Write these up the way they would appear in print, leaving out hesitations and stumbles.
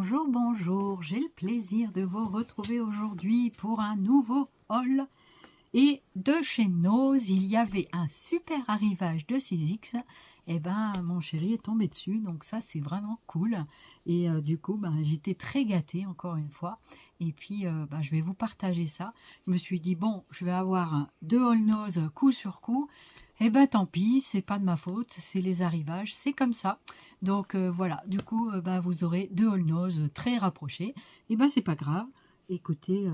Bonjour, bonjour, j'ai le plaisir de vous retrouver aujourd'hui pour un nouveau haul. Et de chez Nose, il y avait un super arrivage de 6X. Et ben, mon chéri est tombé dessus, donc ça c'est vraiment cool. Et du coup, j'étais très gâtée encore une fois. Et puis, je vais vous partager ça. Je me suis dit, bon, je vais avoir deux haul Nose coup sur coup. Et ben tant pis, c'est pas de ma faute, c'est les arrivages, c'est comme ça. Donc voilà, du coup, vous aurez deux haul Nose très rapprochés. Et ben c'est pas grave. Écoutez,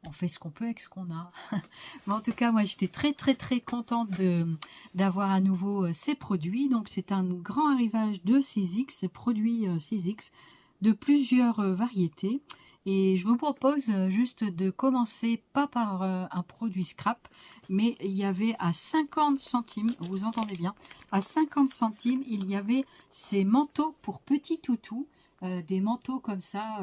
on fait ce qu'on peut avec ce qu'on a. Mais en tout cas, moi, j'étais très contente d'avoir à nouveau ces produits. Donc, c'est un grand arrivage de 6X, ces produits 6X de plusieurs variétés. Et je vous propose juste de commencer, pas par un produit scrap, mais il y avait à 50 centimes, vous entendez bien, à 50 centimes, il y avait ces manteaux pour petits toutous, des manteaux comme ça,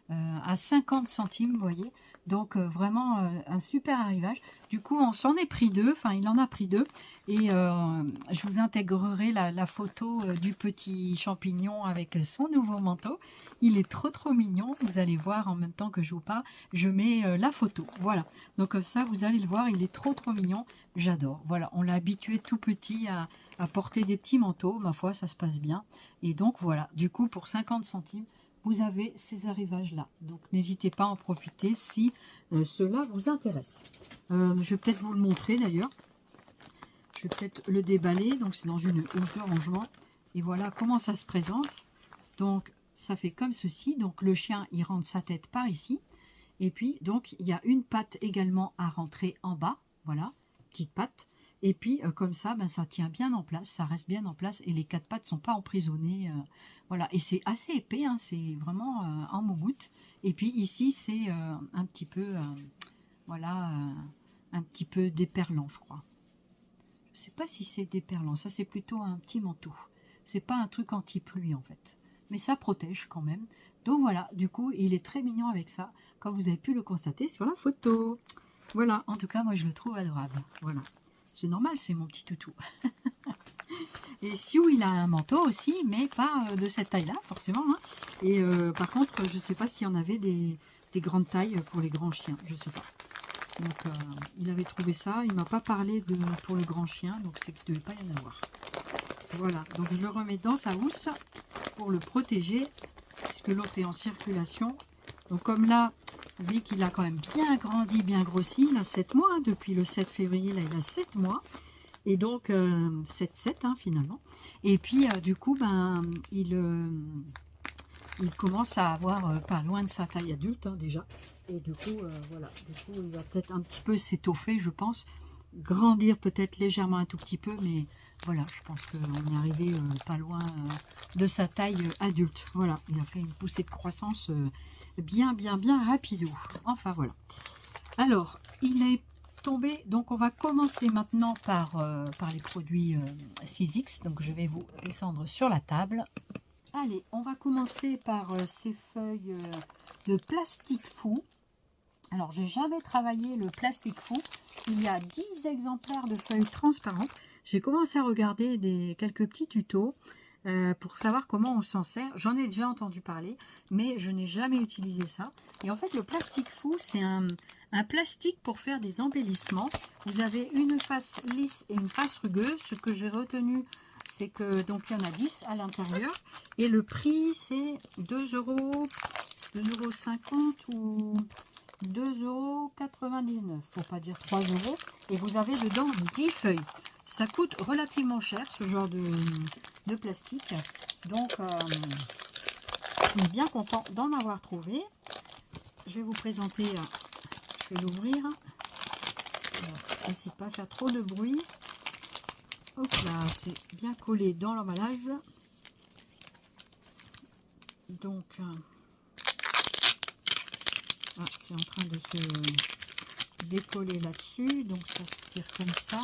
à 50 centimes, vous voyez. Donc vraiment un super arrivage. Du coup, on s'en est pris deux, enfin il en a pris deux. Et je vous intégrerai la photo du petit champignon avec son nouveau manteau. Il est trop mignon. Vous allez voir en même temps que je vous parle. Je mets la photo. Voilà. Donc comme ça, vous allez le voir. Il est trop mignon. J'adore. Voilà. On l'a habitué tout petit à porter des petits manteaux. Ma foi, ça se passe bien. Et donc voilà. Du coup, pour 50 centimes, vous avez ces arrivages là, donc n'hésitez pas à en profiter si cela vous intéresse. Je vais peut-être vous le montrer d'ailleurs, je vais peut-être le déballer, donc c'est dans une houppe de rangement, et voilà comment ça se présente. Donc ça fait comme ceci, donc le chien il rentre sa tête par ici, et puis donc il y a une patte également à rentrer en bas, voilà, petite patte. Et puis comme ça, ça tient bien en place, ça reste bien en place et les quatre pattes ne sont pas emprisonnées. Voilà, et c'est assez épais, hein, c'est vraiment en moumoute. Et puis ici, c'est un petit peu, voilà, un petit peu déperlant, je crois. Je ne sais pas si c'est déperlant, ça c'est plutôt un petit manteau. C'est pas un truc anti-pluie en fait, mais ça protège quand même. Donc voilà, du coup, il est très mignon avec ça, comme vous avez pu le constater sur la photo. Voilà, en tout cas, moi je le trouve adorable. Voilà. C'est normal, c'est mon petit toutou. Et Sioux, il a un manteau aussi, mais pas de cette taille-là, forcément. Hein. Et par contre, je ne sais pas s'il y en avait des grandes tailles pour les grands chiens. Je ne sais pas. Donc, il avait trouvé ça. Il ne m'a pas parlé pour le grand chien, donc c'est qu'il ne devait pas y en avoir. Voilà, donc je le remets dans sa housse pour le protéger, puisque l'autre est en circulation. Donc comme là, vu qu'il a quand même bien grandi, bien grossi, il a 7 mois, hein, depuis le 7 février, là il a 7 mois, et donc 7-7 hein, finalement, et puis du coup il commence à avoir pas loin de sa taille adulte hein, déjà, et du coup voilà, du coup il va peut-être un petit peu s'étoffer, je pense, grandir peut-être légèrement un tout petit peu, mais voilà, je pense qu'on est arrivé pas loin de sa taille adulte. Voilà, il a fait une poussée de croissance bien rapidou. Enfin voilà. Alors, il est tombé, donc on va commencer maintenant par les produits 6X. Donc je vais vous descendre sur la table. Allez, on va commencer par ces feuilles de plastique fou. Alors, j'ai jamais travaillé le plastique fou. Il y a 10 exemplaires de feuilles transparentes. J'ai commencé à regarder quelques petits tutos pour savoir comment on s'en sert. J'en ai déjà entendu parler, mais je n'ai jamais utilisé ça. Et en fait, le plastique fou, c'est un plastique pour faire des embellissements. Vous avez une face lisse et une face rugueuse. Ce que j'ai retenu, c'est que donc il y en a 10 à l'intérieur. Et le prix, c'est 2,50 € ou 2,99 € pour pas dire 3 €. Et vous avez dedans 10 feuilles. Ça coûte relativement cher ce genre de plastique. Donc je suis bien content d'en avoir trouvé. Je vais vous présenter, je vais l'ouvrir. N'hésitez pas à faire trop de bruit. Hop là, c'est bien collé dans l'emballage. Donc c'est en train de se décoller là-dessus, donc ça se tire comme ça.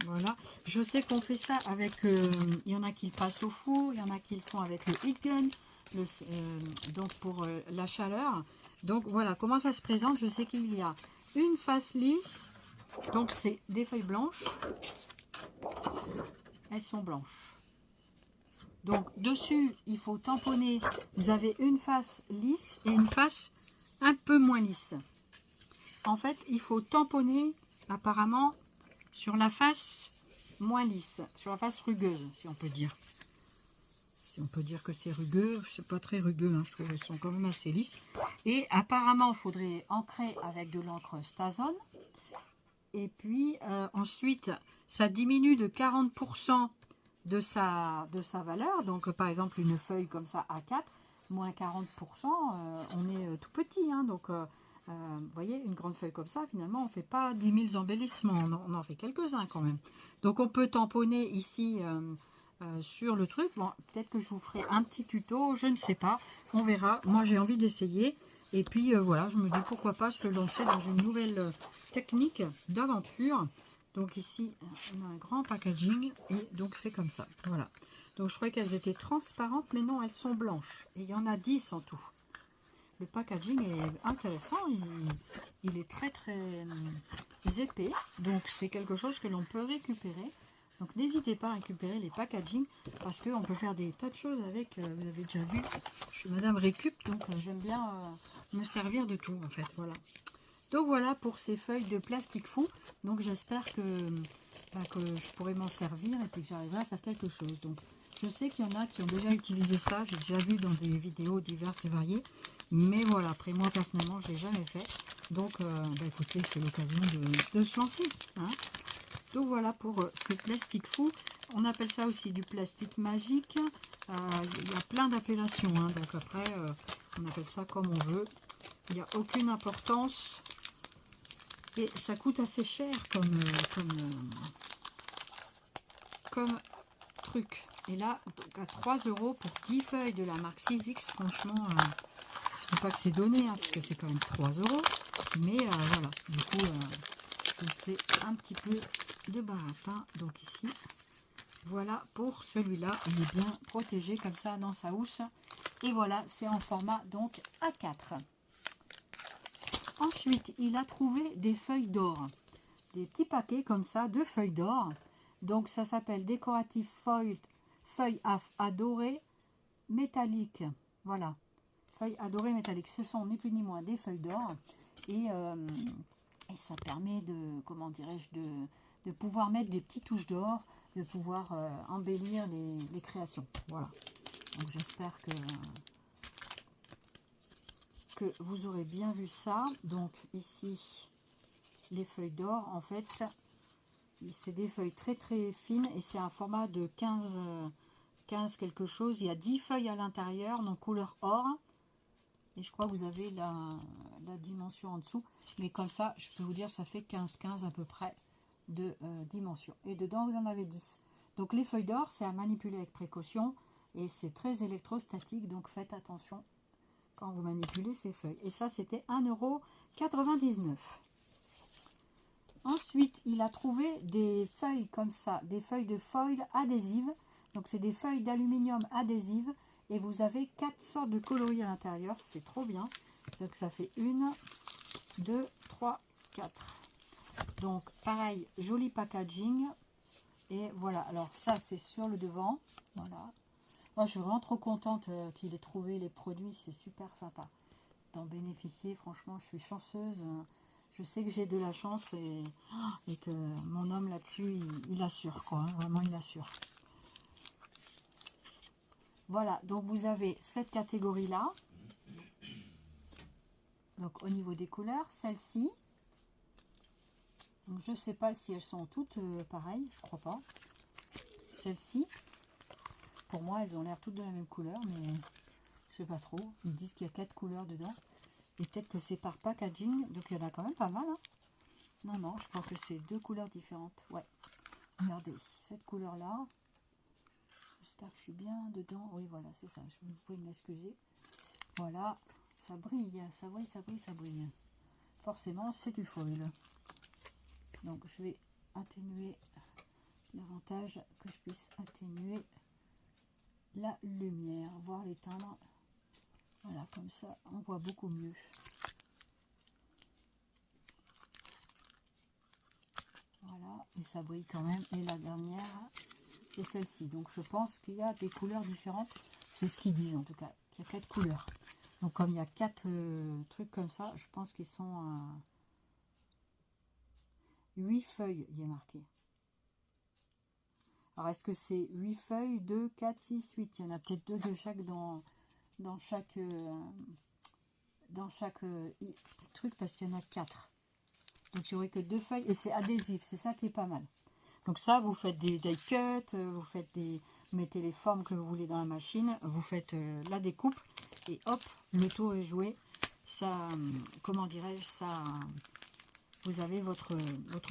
Voilà, je sais qu'on fait ça avec, il y en a qui le passent au four, il y en a qui le font avec le heat gun, donc pour la chaleur. Donc voilà comment ça se présente. Je sais qu'il y a une face lisse, donc c'est des feuilles blanches, elles sont blanches. Donc dessus, il faut tamponner. Vous avez une face lisse et une face un peu moins lisse. En fait, il faut tamponner apparemment sur la face moins lisse, sur la face rugueuse, si on peut dire. Si on peut dire que c'est rugueux, c'est pas très rugueux, hein, je trouve qu'ils sont quand même assez lisses. Et apparemment, il faudrait ancrer avec de l'encre Stazone. Et puis ensuite, ça diminue de 40% de sa valeur. Donc par exemple, une feuille comme ça A4, moins 40%, on est tout petit. Hein, donc vous voyez, une grande feuille comme ça, finalement, on ne fait pas 10 000 embellissements. On en fait quelques-uns quand même. Donc on peut tamponner ici sur le truc. Bon, peut-être que je vous ferai un petit tuto, je ne sais pas. On verra. Moi, j'ai envie d'essayer. Et puis voilà, je me dis pourquoi pas se lancer dans une nouvelle technique d'aventure. Donc ici, on a un grand packaging et donc c'est comme ça. Voilà. Donc je croyais qu'elles étaient transparentes, mais non, elles sont blanches. Et il y en a 10 en tout. Le packaging est intéressant, il est très très épais. Donc c'est quelque chose que l'on peut récupérer. Donc n'hésitez pas à récupérer les packaging parce qu'on peut faire des tas de choses avec. Vous avez déjà vu, je suis Madame Récup, donc j'aime bien me servir de tout en fait. Voilà. Donc voilà pour ces feuilles de plastique fou. Donc j'espère que je pourrai m'en servir et puis que j'arriverai à faire quelque chose. Donc je sais qu'il y en a qui ont déjà utilisé ça. J'ai déjà vu dans des vidéos diverses et variées. Mais voilà, après moi personnellement je ne l'ai jamais fait. Donc écoutez, c'est l'occasion de se lancer. Hein. Donc voilà pour ce plastique fou. On appelle ça aussi du plastique magique. Il y a plein d'appellations. Hein. Donc après, on appelle ça comme on veut. Il n'y a aucune importance. Et ça coûte assez cher comme truc. Et là, à 3 € pour 10 feuilles de la marque 6X, franchement, je ne dis pas que c'est donné, hein, parce que c'est quand même 3 €. Mais voilà, du coup, je fais un petit peu de baratin. Donc ici, voilà pour celui-là. Il est bien protégé comme ça dans sa housse. Et voilà, c'est en format donc A4. Ensuite, il a trouvé des feuilles d'or. Des petits paquets comme ça de feuilles d'or. Donc ça s'appelle décoratif feuilles adorées métalliques. Voilà, feuilles adorées métalliques. Ce sont ni plus ni moins des feuilles d'or. Et ça permet de, comment dirais-je, de pouvoir mettre des petites touches d'or, de pouvoir embellir les créations. Voilà. Donc j'espère que vous aurez bien vu ça. Donc ici, les feuilles d'or, en fait, c'est des feuilles très très fines et c'est un format de 15 quelque chose. Il y a 10 feuilles à l'intérieur, donc couleur or. Et je crois que vous avez la dimension en dessous. Mais comme ça, je peux vous dire, ça fait 15 à peu près de dimension. Et dedans, vous en avez 10. Donc les feuilles d'or, c'est à manipuler avec précaution. Et c'est très électrostatique, donc faites attention quand vous manipulez ces feuilles. Et ça, c'était 1,99 €. Ensuite, il a trouvé des feuilles comme ça, des feuilles de foil adhésives. Donc, c'est des feuilles d'aluminium adhésives. Et vous avez 4 sortes de coloris à l'intérieur. C'est trop bien. Donc, ça fait 1, 2, 3, 4. Donc, pareil, joli packaging. Et voilà. Alors, ça, c'est sur le devant. Voilà. Moi, je suis vraiment trop contente qu'il ait trouvé les produits. C'est super sympa d'en bénéficier. Franchement, je suis chanceuse. Je sais que j'ai de la chance et que mon homme là-dessus, il assure, quoi. Hein, vraiment, il assure. Voilà, donc vous avez cette catégorie-là. Donc, au niveau des couleurs, celle-ci. Je ne sais pas si elles sont toutes pareilles, je crois pas. Celle-ci. Pour moi, elles ont l'air toutes de la même couleur, mais je sais pas trop. Ils disent qu'il y a 4 couleurs dedans. Et peut-être que c'est par packaging, donc il y en a quand même pas mal. Hein. Non, non, je crois que c'est 2 couleurs différentes. Ouais. Regardez, cette couleur-là. J'espère que je suis bien dedans. Oui, voilà, c'est ça. Vous pouvez m'excuser. Voilà, ça brille, ça brille, ça brille, ça brille. Forcément, c'est du foil. Donc, je vais atténuer l'avantage que je puisse atténuer la lumière, voire l'éteindre. Voilà, comme ça, on voit beaucoup mieux. Voilà, et ça brille quand même. Et la dernière, c'est celle-ci. Donc je pense qu'il y a des couleurs différentes. C'est ce qu'ils disent en tout cas, qu'il y a 4 couleurs. Donc comme il y a 4 trucs comme ça, je pense qu'ils sont à 8 feuilles, il y a marqué. Alors est-ce que c'est 8 feuilles, 2, 4, 6, 8? Il y en a peut-être 2 de chaque dans chaque truc parce qu'il y en a 4. Donc il n'y aurait que 2 feuilles et c'est adhésif, c'est ça qui est pas mal. Donc ça, vous faites des die cuts, vous mettez les formes que vous voulez dans la machine, vous faites la découpe et hop, le tour est joué. Ça, comment dirais-je, ça, vous avez votre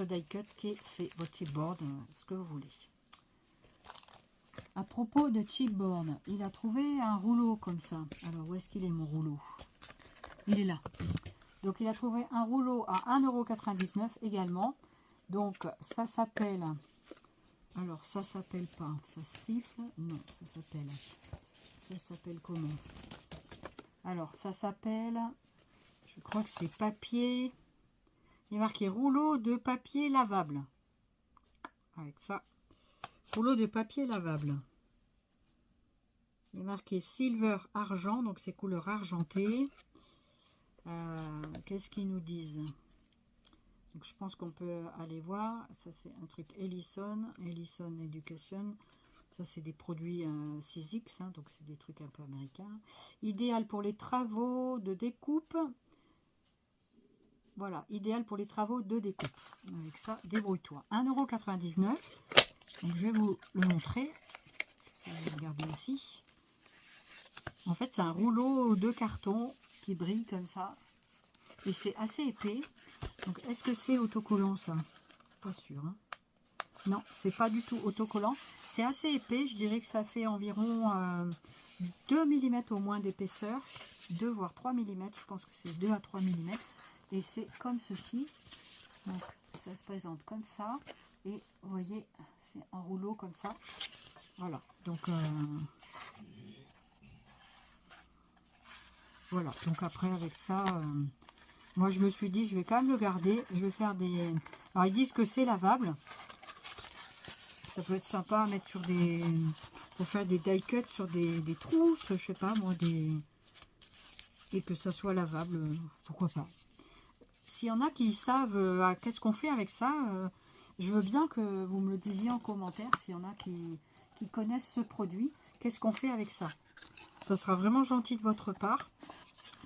die cut qui est fait, votre chipboard, ce que vous voulez. À propos de chipboard, il a trouvé un rouleau comme ça. Alors où est-ce qu'il est mon rouleau? Il est là. Donc il a trouvé un rouleau à 1,99 € également. Donc ça s'appelle... Alors ça s'appelle pas... Ça se rifle? Non, ça s'appelle... Ça s'appelle comment? Alors ça s'appelle... Je crois que c'est papier... Il est marqué rouleau de papier lavable. Avec ça. Rouleau de papier lavable. Il est marqué silver argent. Donc c'est couleur argentée. Qu'est-ce qu'ils nous disent? Donc je pense qu'on peut aller voir. Ça c'est un truc Ellison Education. Ça c'est des produits 6X, hein, donc c'est des trucs un peu américains. Idéal pour les travaux de découpe. Voilà, idéal pour les travaux de découpe. Avec ça, débrouille-toi. 1,99 €. Donc je vais vous le montrer. Ça va regarder aussi. En fait c'est un rouleau de carton qui brille comme ça. Et c'est assez épais. Donc est-ce que c'est autocollant ça? Pas sûr. Hein. Non, c'est pas du tout autocollant. C'est assez épais. Je dirais que ça fait environ 2 mm au moins d'épaisseur. 2 voire 3 mm. Je pense que c'est 2 à 3 mm. Et c'est comme ceci. Donc ça se présente comme ça. Et vous voyez, c'est en rouleau comme ça. Voilà. Donc voilà. Donc après avec ça... moi, je me suis dit, je vais quand même le garder. Je vais faire des... Alors, ils disent que c'est lavable. Ça peut être sympa à mettre sur des... Pour faire des die cuts sur des trousses, je sais pas, moi, des... Et que ça soit lavable, pourquoi pas. S'il y en a qui savent qu'est-ce qu'on fait avec ça, je veux bien que vous me le disiez en commentaire. S'il y en a qui connaissent ce produit, qu'est-ce qu'on fait avec ça? Ça sera vraiment gentil de votre part.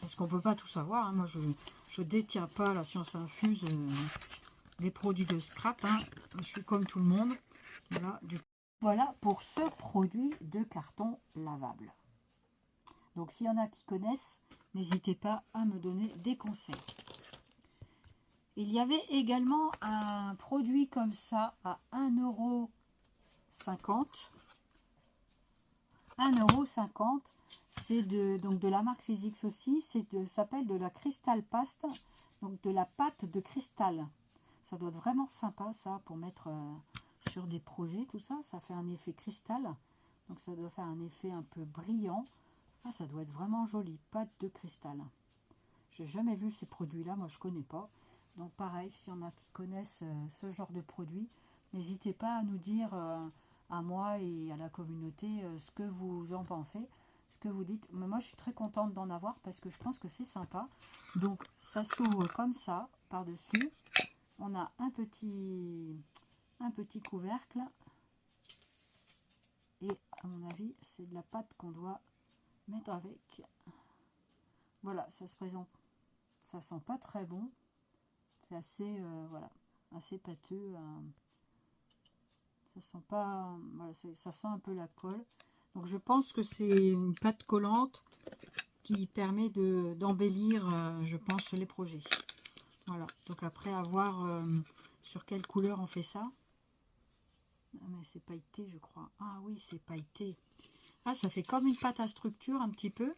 Parce qu'on ne peut pas tout savoir. Hein. Moi, je ne détiens pas la science infuse des produits de scrap. Hein. Je suis comme tout le monde. Voilà pour ce produit de carton lavable. Donc, s'il y en a qui connaissent, n'hésitez pas à me donner des conseils. Il y avait également un produit comme ça à 1,50 €. 1,50 €. C'est donc de la marque 6X aussi. Ça s'appelle de la Crystal Paste. Donc de la pâte de cristal. Ça doit être vraiment sympa ça pour mettre sur des projets. Tout ça, ça fait un effet cristal. Donc ça doit faire un effet un peu brillant. Ah, ça doit être vraiment joli. Pâte de cristal. J'ai jamais vu ces produits-là. Moi, je connais pas. Donc pareil, s'il y en a qui connaissent ce genre de produit, n'hésitez pas à nous dire à moi et à la communauté ce que vous en pensez. Que vous dites, mais moi je suis très contente d'en avoir parce que je pense que c'est sympa. Donc ça s'ouvre comme ça par dessus. On a un petit couvercle et à mon avis c'est de la pâte qu'on doit mettre avec. Voilà, ça se présente, ça sent pas très bon, c'est assez voilà, assez pâteux, ça sent pas, voilà, ça sent un peu la colle. Donc je pense que c'est une pâte collante qui permet d'embellir, je pense, les projets. Voilà, donc après à voir sur quelle couleur on fait ça. Ah, mais c'est pailleté, je crois. Ah oui, c'est pailleté. Ah, ça fait comme une pâte à structure un petit peu.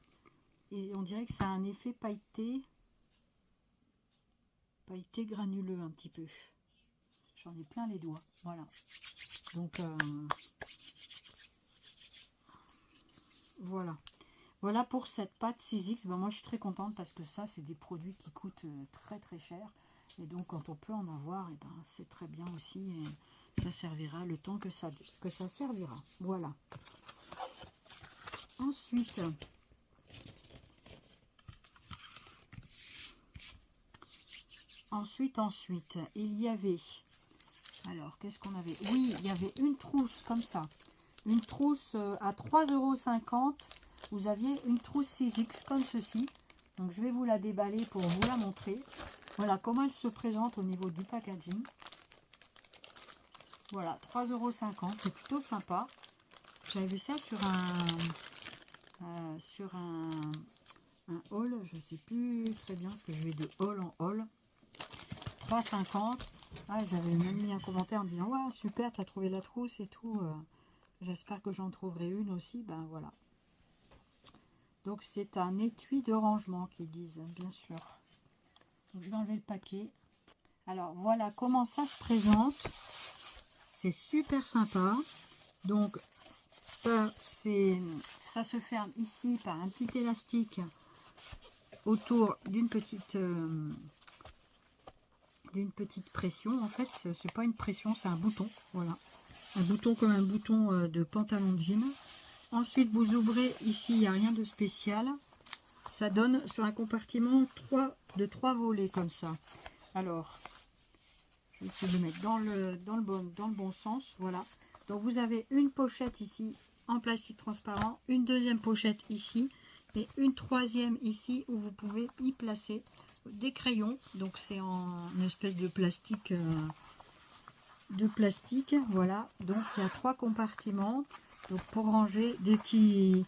Et on dirait que ça a un effet pailleté. Pailleté granuleux un petit peu. J'en ai plein les doigts. Voilà. Donc... voilà. Voilà pour cette pâte 6X. Ben, moi, je suis très contente parce que ça, c'est des produits qui coûtent très très cher. Et donc, quand on peut en avoir, et ben, c'est très bien aussi. Et Ça servira le temps que ça servira. Voilà. Ensuite, il y avait... Alors, qu'est-ce qu'on avait? Oui, il y avait une trousse comme ça. Une trousse à 3,50 €. Vous aviez une trousse 6X comme ceci. Donc, je vais vous la déballer pour vous la montrer. Voilà comment elle se présente au niveau du packaging. Voilà, 3,50 €. C'est plutôt sympa. J'avais vu ça sur un haul. Je ne sais plus très bien parce que je vais de haul en haul. 3,50 €. Ah, j'avais même mis un commentaire en disant ouais, super, tu as trouvé la trousse et tout. J'espère que j'en trouverai une aussi. Ben voilà. Donc c'est un étui de rangement qu'ils disent, bien sûr. Donc je vais enlever le paquet. Alors voilà comment ça se présente. C'est super sympa. Donc ça se ferme ici par un petit élastique autour d'une petite pression. En fait, c'est pas une pression, c'est un bouton. Voilà, un bouton comme un bouton de pantalon de jean. Ensuite, vous ouvrez ici, il n'y a rien de spécial. Ça donne sur un compartiment de 3 volets comme ça. Alors, je vais essayer de le mettre dans le bon sens. Voilà. Donc, vous avez une pochette ici en plastique transparent, une deuxième pochette ici et une troisième ici où vous pouvez y placer des crayons. Donc, c'est en une espèce de plastique. Voilà. Donc, il y a 3 compartiments. Donc, pour ranger des petits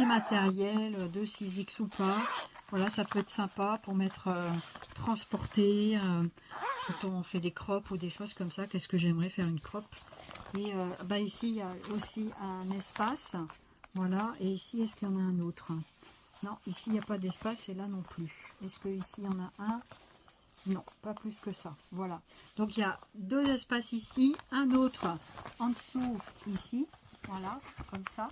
matériels de 6X ou pas. Voilà, ça peut être sympa pour mettre transporter quand on fait des croppes ou des choses comme ça. Qu'est-ce que j'aimerais faire une croppe. Et bah ici, il y a aussi un espace. Voilà, et ici, est-ce qu'il y en a un autre? Non, ici, il n'y a pas d'espace et là non plus. Est-ce qu'ici, il y en a un? Non, pas plus que ça. Voilà. Donc, il y a 2 espaces ici, un autre en dessous ici. Voilà, comme ça.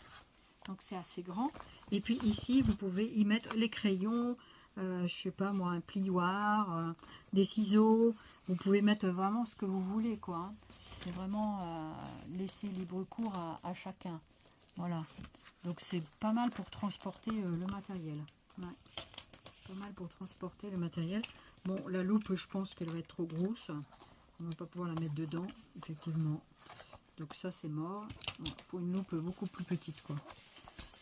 Donc, c'est assez grand. Et puis, ici, vous pouvez y mettre les crayons, je sais pas moi, un plioir, des ciseaux. Vous pouvez mettre vraiment ce que vous voulez, quoi. Hein. C'est vraiment laisser libre cours à chacun. Voilà. Donc, c'est pas mal pour transporter le matériel. Ouais. Pas mal pour transporter le matériel. Bon, la loupe, je pense qu'elle va être trop grosse. On va pas pouvoir la mettre dedans, effectivement. Donc ça, c'est mort. Il faut une loupe beaucoup plus petite, quoi.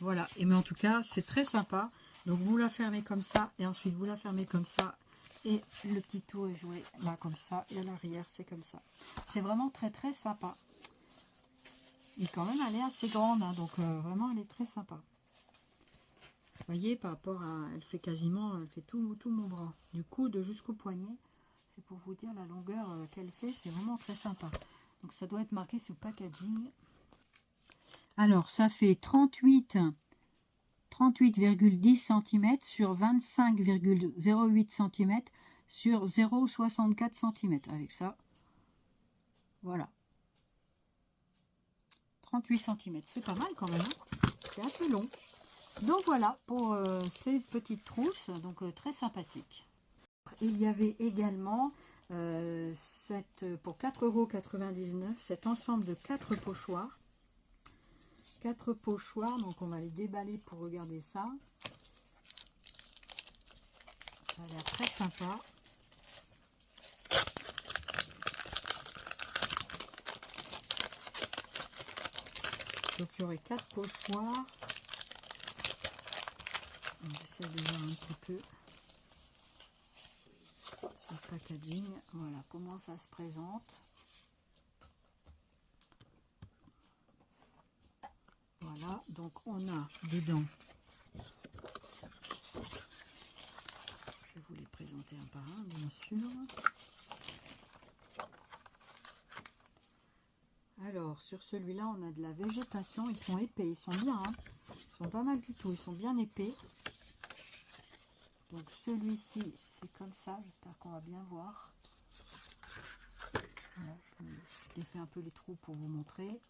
Voilà. Et mais en tout cas, c'est très sympa. Donc, vous la fermez comme ça. Et ensuite, vous la fermez comme ça. Et le petit tour est joué là, comme ça. Et à l'arrière, c'est comme ça. C'est vraiment très, très sympa. Et quand même, elle est assez grande. Hein, donc, vraiment, elle est très sympa. Vous voyez, par rapport à... Elle fait tout mon bras. Du coude jusqu'au poignet. C'est pour vous dire la longueur qu'elle fait. C'est vraiment très sympa. Donc, ça doit être marqué sur le packaging. Alors, ça fait 38,10 cm sur 25,08 cm sur 0,64 cm. Avec ça, voilà. 38 cm. C'est pas mal quand même. Hein, c'est assez long. Donc voilà pour ces petites trousses, donc très sympathiques. Il y avait également pour 4,99 €, cet ensemble de 4 pochoirs. 4 pochoirs, donc on va les déballer pour regarder ça. Ça a l'air très sympa. Donc il y aurait 4 pochoirs. J'essaie de voir un petit peu sur le packaging. Voilà comment ça se présente. Voilà, donc on a dedans, je vais vous les présenter un par un, bien sûr. Alors, sur celui-là, on a de la végétation. Ils sont épais, ils sont bien, hein. Ils sont pas mal du tout, ils sont bien épais. Donc celui-ci, c'est comme ça, j'espère qu'on va bien voir. Voilà, je l'ai fait un peu les trous pour vous montrer.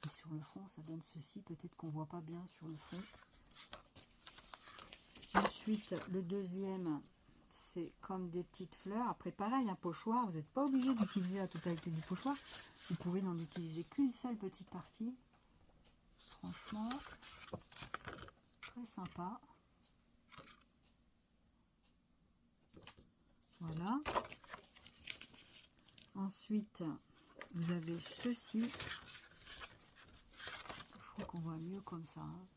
Et sur le fond, ça donne ceci. Peut-être qu'on ne voit pas bien sur le fond. Ensuite, le deuxième, c'est comme des petites fleurs. Après, pareil, un pochoir, vous n'êtes pas obligé d'utiliser la totalité du pochoir. Vous pouvez n'en utiliser qu'une seule petite partie. Franchement, très sympa. Voilà. Ensuite, vous avez ceci. Je crois qu'on voit mieux comme ça. Hein.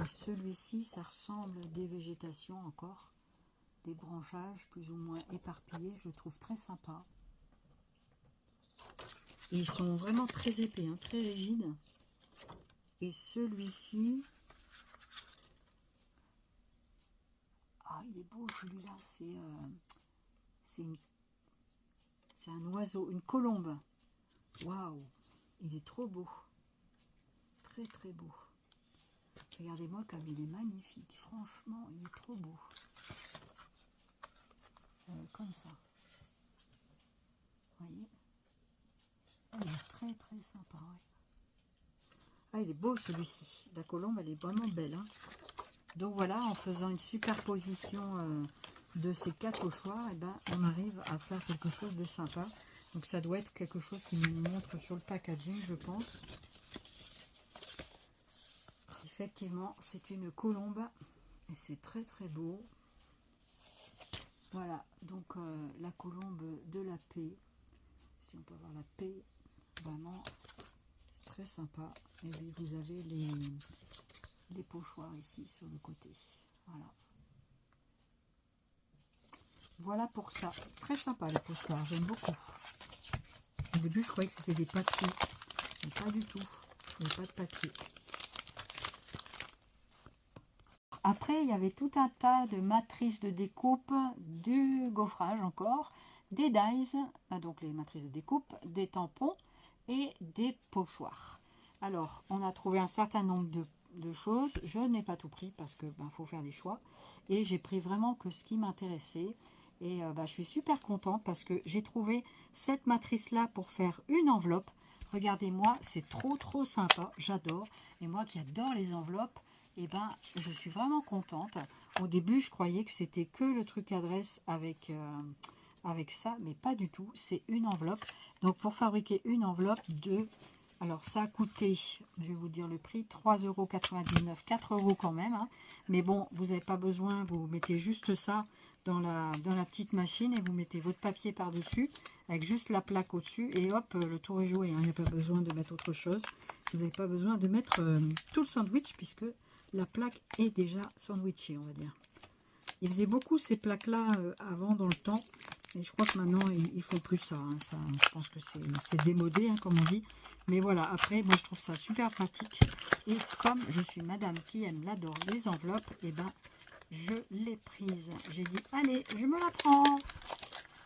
Et celui-ci, ça ressemble à des végétations encore. Des branchages plus ou moins éparpillés. Je le trouve très sympa. Et ils sont vraiment très épais, hein, très rigides. Et celui-ci... Ah, il est beau celui-là. C'est un oiseau, une colombe. Waouh, il est trop beau. Très très beau. Regardez-moi comme il est magnifique. Franchement, il est trop beau. Comme ça. Vous voyez? Ah, il est très très sympa. Ouais. Ah, il est beau celui-ci. La colombe, elle est vraiment belle. Hein. Donc voilà, en faisant une superposition de ces 4 pochoirs, eh ben, on arrive à faire quelque chose de sympa. Donc ça doit être quelque chose qui nous montre sur le packaging, je pense. Effectivement, c'est une colombe et c'est très très beau. Voilà, donc la colombe de la paix. Si on peut voir la paix, vraiment, c'est très sympa. Et puis vous avez les pochoirs ici sur le côté. Voilà. Voilà pour ça. Très sympa les pochoirs, j'aime beaucoup. Au début, je croyais que c'était des papiers. Mais pas du tout. Il n'y a pas de papier. Après, il y avait tout un tas de matrices de découpe, du gaufrage encore, des dies, donc les matrices de découpe, des tampons et des pochoirs. Alors, on a trouvé un certain nombre de choses. Je n'ai pas tout pris parce que faut faire des choix. Et j'ai pris vraiment que ce qui m'intéressait. Et je suis super contente parce que j'ai trouvé cette matrice-là pour faire une enveloppe. Regardez-moi, c'est trop trop sympa, j'adore. Et moi qui adore les enveloppes, et je suis vraiment contente. Au début, je croyais que c'était que le truc adresse avec ça, mais pas du tout. C'est une enveloppe. Donc, pour fabriquer une enveloppe de... Alors, ça a coûté, je vais vous dire le prix, 3,99 €, 4 € quand même. Hein. Mais bon, vous n'avez pas besoin, vous mettez juste ça dans la petite machine et vous mettez votre papier par-dessus avec juste la plaque au-dessus et hop, le tour est joué. Hein. Il n'y a pas besoin de mettre autre chose. Vous n'avez pas besoin de mettre tout le sandwich puisque la plaque est déjà sandwichée, on va dire. Ils faisaient beaucoup ces plaques-là avant dans le temps. Et je crois que maintenant, ils ne font plus ça, hein. Ça. Je pense que c'est démodé, hein, comme on dit. Mais voilà, après, moi, je trouve ça super pratique. Et comme je suis madame qui aime, l'adore, les enveloppes, et je l'ai prise. J'ai dit, allez, je me la prends.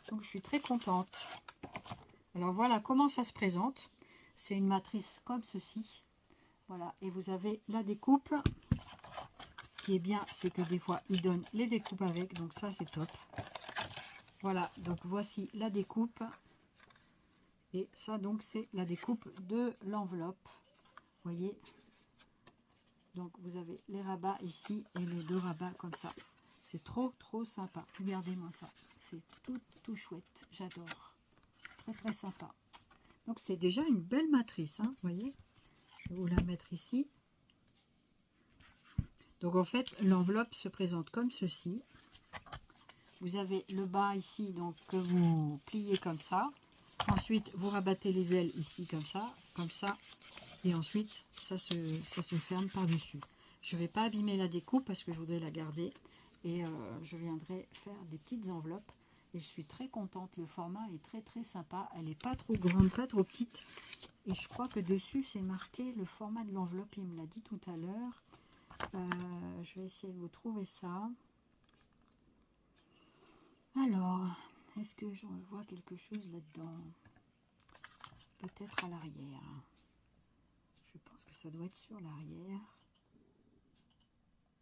Donc, je suis très contente. Alors, voilà comment ça se présente. C'est une matrice comme ceci. Voilà, et vous avez la découpe. Ce qui est bien, c'est que des fois, ils donnent les découpes avec. Donc, ça, c'est top. Voilà, donc voici la découpe. Et ça, donc, c'est la découpe de l'enveloppe. Vous voyez? Donc, vous avez les rabats ici et les 2 rabats comme ça. C'est trop, trop sympa. Regardez-moi ça. C'est tout chouette. J'adore. Très, très sympa. Donc, c'est déjà une belle matrice. Hein, vous voyez? Je vais vous la mettre ici. Donc, en fait, l'enveloppe se présente comme ceci. Vous avez le bas ici, donc que vous pliez comme ça. Ensuite, vous rabattez les ailes ici comme ça. Et ensuite, ça se ferme par-dessus. Je ne vais pas abîmer la découpe parce que je voudrais la garder. Et je viendrai faire des petites enveloppes. Et je suis très contente. Le format est très très sympa. Elle n'est pas trop grande, pas trop petite. Et je crois que dessus, c'est marqué le format de l'enveloppe. Il me l'a dit tout à l'heure. Je vais essayer de vous trouver ça. Alors, est-ce que j'en vois quelque chose là-dedans? Peut-être à l'arrière. Je pense que ça doit être sur l'arrière.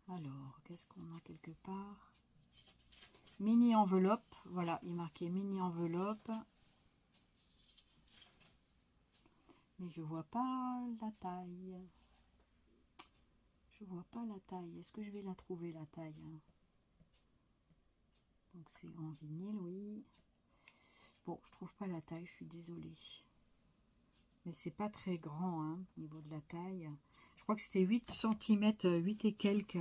Alors, qu'est-ce qu'on a quelque part? Mini enveloppe. Voilà, il est marqué mini enveloppe. Mais je vois pas la taille. Je vois pas la taille. Est-ce que je vais la trouver, la taille? Donc c'est en vinyle, oui. Bon, je trouve pas la taille, je suis désolée. Mais c'est pas très grand, hein, au niveau de la taille. Je crois que c'était 8 cm, 8 et quelques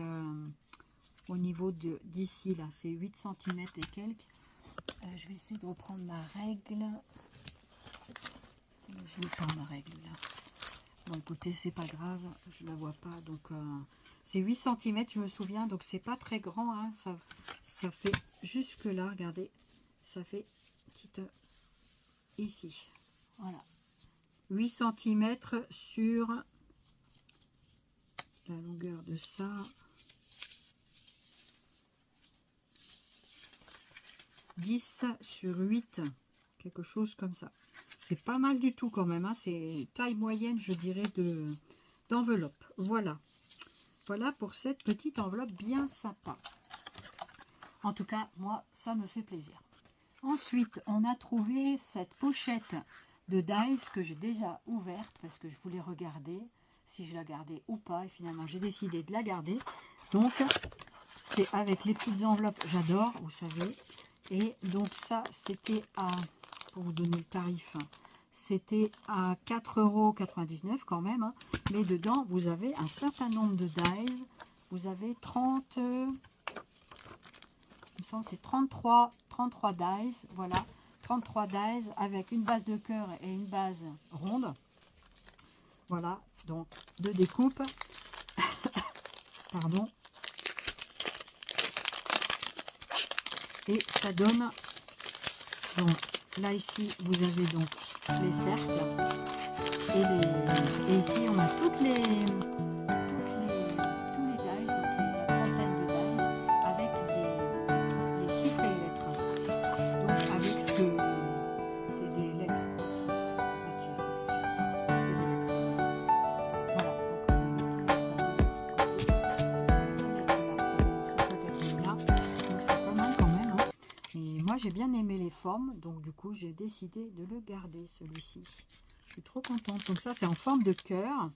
au niveau d'ici, là. C'est 8 cm et quelques. Je vais essayer de reprendre ma règle. Je n'ai pas ma règle, là. Bon, écoutez, c'est pas grave, je la vois pas. Donc, c'est 8 cm, je me souviens. Donc, c'est pas très grand, hein. Ça fait jusque là, regardez. Ça fait petite ici. Voilà. 8 cm sur la longueur de ça. 10 sur 8, quelque chose comme ça. C'est pas mal du tout quand même, hein. C'est taille moyenne, je dirais, d'enveloppe. Voilà. Voilà pour cette petite enveloppe bien sympa. En tout cas, moi, ça me fait plaisir. Ensuite, on a trouvé cette pochette de Dies que j'ai déjà ouverte parce que je voulais regarder si je la gardais ou pas. Et finalement, j'ai décidé de la garder. Donc, c'est avec les petites enveloppes. J'adore, vous savez. Et donc ça, c'était à, pour vous donner le tarif, c'était à 4,99 € quand même. Hein. Mais dedans, vous avez un certain nombre de dies. Vous avez 30, il me semble c'est 33 dies. Voilà, 33 dies avec une base de cœur et une base ronde. Voilà, donc deux découpes. Pardon. Et ça donne, donc là ici vous avez donc les cercles et ici on a tous les dies, donc la trentaine de dies avec les chiffres et les lettres. Donc avec ce que c'est des lettres, pas de chiffres, c'est que des lettres. Voilà, donc c'est pas mal quand même. Hein. Et moi j'ai bien aimé les formes, donc du coup j'ai décidé de le garder celui-ci. Je suis trop contente. Donc ça c'est en forme de cœur.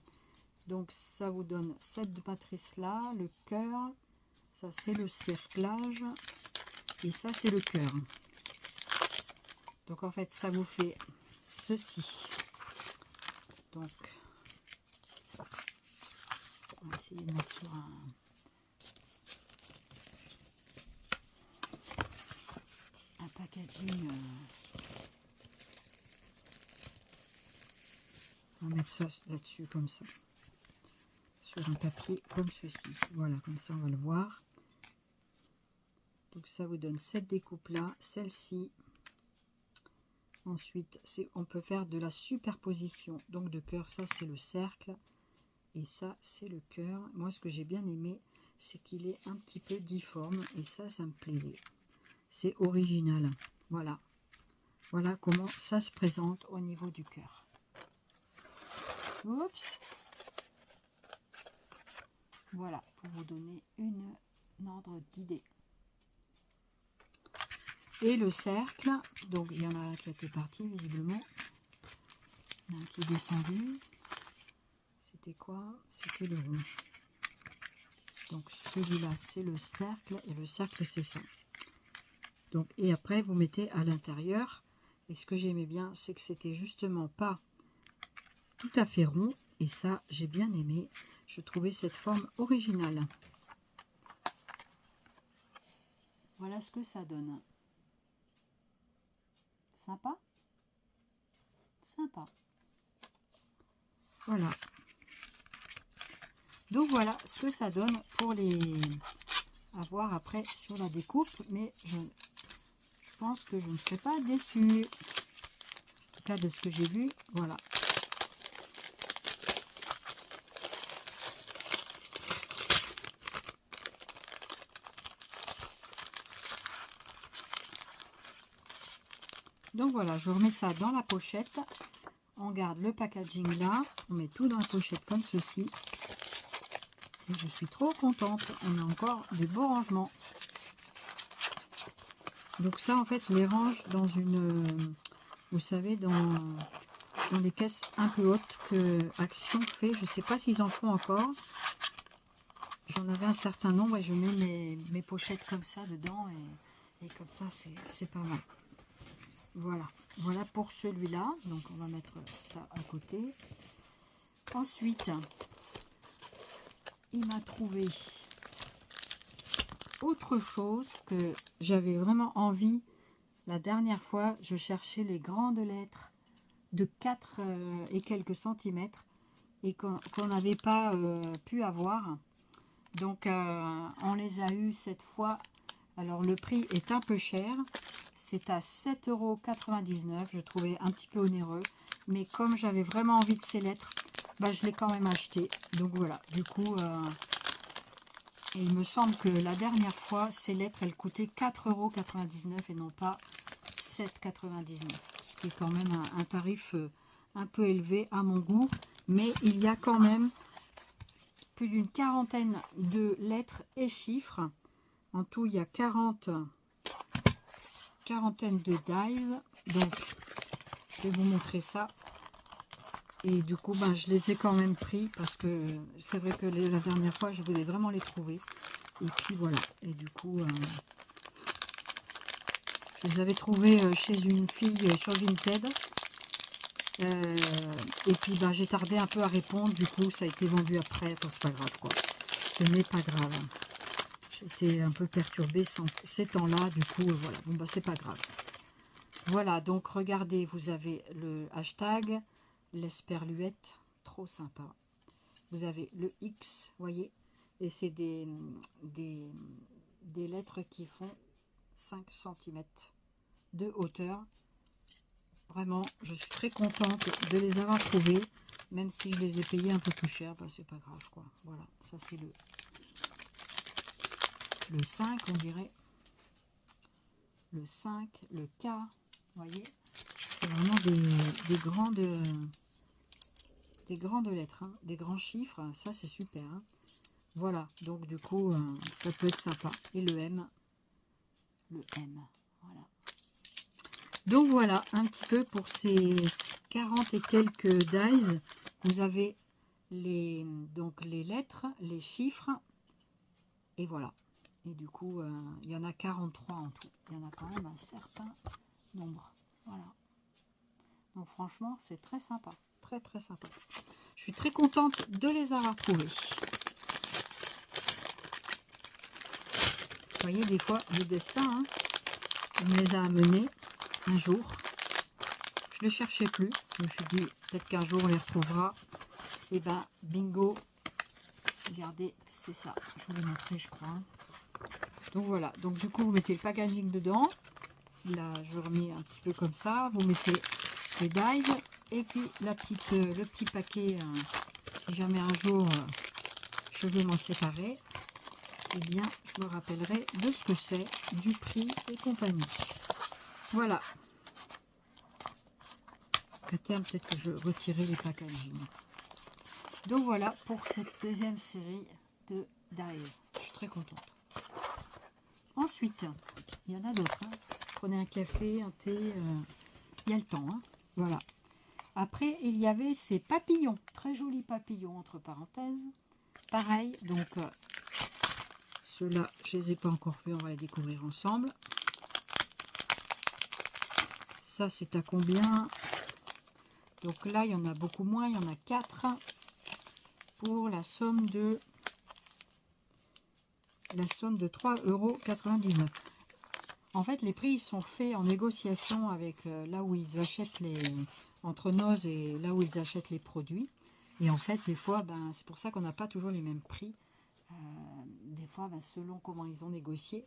Donc ça vous donne cette matrice là, le cœur, ça c'est le cerclage et ça c'est le cœur. Donc en fait ça vous fait ceci. Donc on va essayer de mettre sur un packaging. On va mettre ça là-dessus comme ça. Sur un papier comme ceci. Voilà, comme ça on va le voir. Donc ça vous donne cette découpe là, celle-ci. Ensuite, on peut faire de la superposition. Donc de cœur, ça c'est le cercle. Et ça c'est le cœur. Moi ce que j'ai bien aimé, c'est qu'il est un petit peu difforme. Et ça me plaisait. C'est original. Voilà. Voilà comment ça se présente au niveau du cœur. Oups. Voilà, pour vous donner un ordre d'idée. Et le cercle, donc il y en a un qui était parti visiblement. Il y en a un qui est descendu. C'était quoi? C'était le rond. Donc celui-là c'est le cercle et le cercle c'est ça. Donc et après vous mettez à l'intérieur. Et ce que j'aimais bien, c'est que c'était justement pas tout à fait rond. Et ça, j'ai bien aimé. Je trouvais cette forme originale. Voilà ce que ça donne. Sympa? Sympa. Voilà. Donc voilà ce que ça donne pour les avoir après sur la découpe. Mais je pense que je ne serai pas déçue. En tout cas de ce que j'ai vu. Voilà. Donc voilà, je remets ça dans la pochette. On garde le packaging là. On met tout dans la pochette comme ceci. Et je suis trop contente. On a encore de beaux rangements. Donc ça, en fait, je les range dans une... vous savez, dans les caisses un peu hautes que Action fait. Je ne sais pas s'ils en font encore. j'en avais un certain nombre et je mets mes pochettes comme ça dedans et comme ça c'est pas mal. Voilà, voilà pour celui-là. Donc on va mettre ça à côté. Ensuite, il m'a trouvé autre chose que j'avais vraiment envie. La dernière fois, je cherchais les grandes lettres de 4 et quelques centimètres et qu'on n'avait pas pu avoir. Donc on les a eu cette fois. Alors le prix est un peu cher. C'est à 7,99 €. Je trouvais un petit peu onéreux. Mais comme j'avais vraiment envie de ces lettres, bah, je l'ai quand même acheté. Donc voilà, du coup, il me semble que la dernière fois, ces lettres, elles coûtaient 4,99 € et non pas 7,99 €. Ce qui est quand même un tarif un peu élevé à mon goût. Mais il y a quand même plus d'une quarantaine de lettres et chiffres. En tout, il y a quarantaine de dies. Donc, je vais vous montrer ça. Et du coup, ben, je les ai quand même pris parce que c'est vrai que la dernière fois, je voulais vraiment les trouver. Et puis voilà. Et du coup, je les avais trouvés chez une fille sur Vinted. Et puis, ben, j'ai tardé un peu à répondre. Du coup, ça a été vendu après. Bon, c'est pas grave, quoi. Ce n'est pas grave. J'étais un peu perturbée ces temps-là. Du coup, voilà. Bon, ben, c'est pas grave. Voilà. Donc, regardez, vous avez le hashtag l'esperluette. Trop sympa. Vous avez le X, voyez, et c'est des lettres qui font 5 cm de hauteur. Vraiment, je suis très contente de les avoir trouvées, même si je les ai payées un peu plus cher, bah, c'est pas grave, quoi. Voilà, ça c'est le 5, on dirait. Le 5, le K, voyez, c'est vraiment des grandes lettres, hein, des grands chiffres, ça c'est super. Hein. Voilà, donc du coup, ça peut être sympa. Et le M, voilà. Donc voilà, un petit peu pour ces 40 et quelques dies. Vous avez donc les lettres, les chiffres, et voilà. Et du coup, il y en a 43 en tout. Il y en a quand même un certain nombre. Voilà. Donc franchement, c'est très sympa. Très très sympa. Je suis très contente de les avoir trouvés. Vous voyez, des fois, le destin, hein, il me les a amenés un jour. Je ne les cherchais plus. Je me suis dit, peut-être qu'un jour, on les retrouvera. Et ben, bingo. Regardez, c'est ça. Je vous l'ai montré, je crois. Donc voilà. Donc du coup, vous mettez le packaging dedans. Là, je remets un petit peu comme ça. Vous mettez les dies. Et puis, le petit paquet, si jamais un jour, je vais m'en séparer. Eh bien, je me rappellerai de ce que c'est, du prix et compagnie. Voilà. À terme, peut-être que je retirerai les packaging. Donc voilà pour cette deuxième série de dies. Je suis très contente. Ensuite, il y en a d'autres. Hein. Prenez un café, un thé, il y a le temps. Hein. Voilà. Après, il y avait ces papillons. Très jolis papillons, entre parenthèses. Pareil, donc... ceux-là, je ne les ai pas encore vus, on va les découvrir ensemble. Ça, c'est à combien? Donc là, il y en a beaucoup moins, il y en a 4 pour la somme de 3,99 €. En fait, les prix sont faits en négociation avec là où ils achètent entre Noz et là où ils achètent les produits. Et en fait, des fois, ben, c'est pour ça qu'on n'a pas toujours les mêmes prix. Des fois, ben, selon comment ils ont négocié,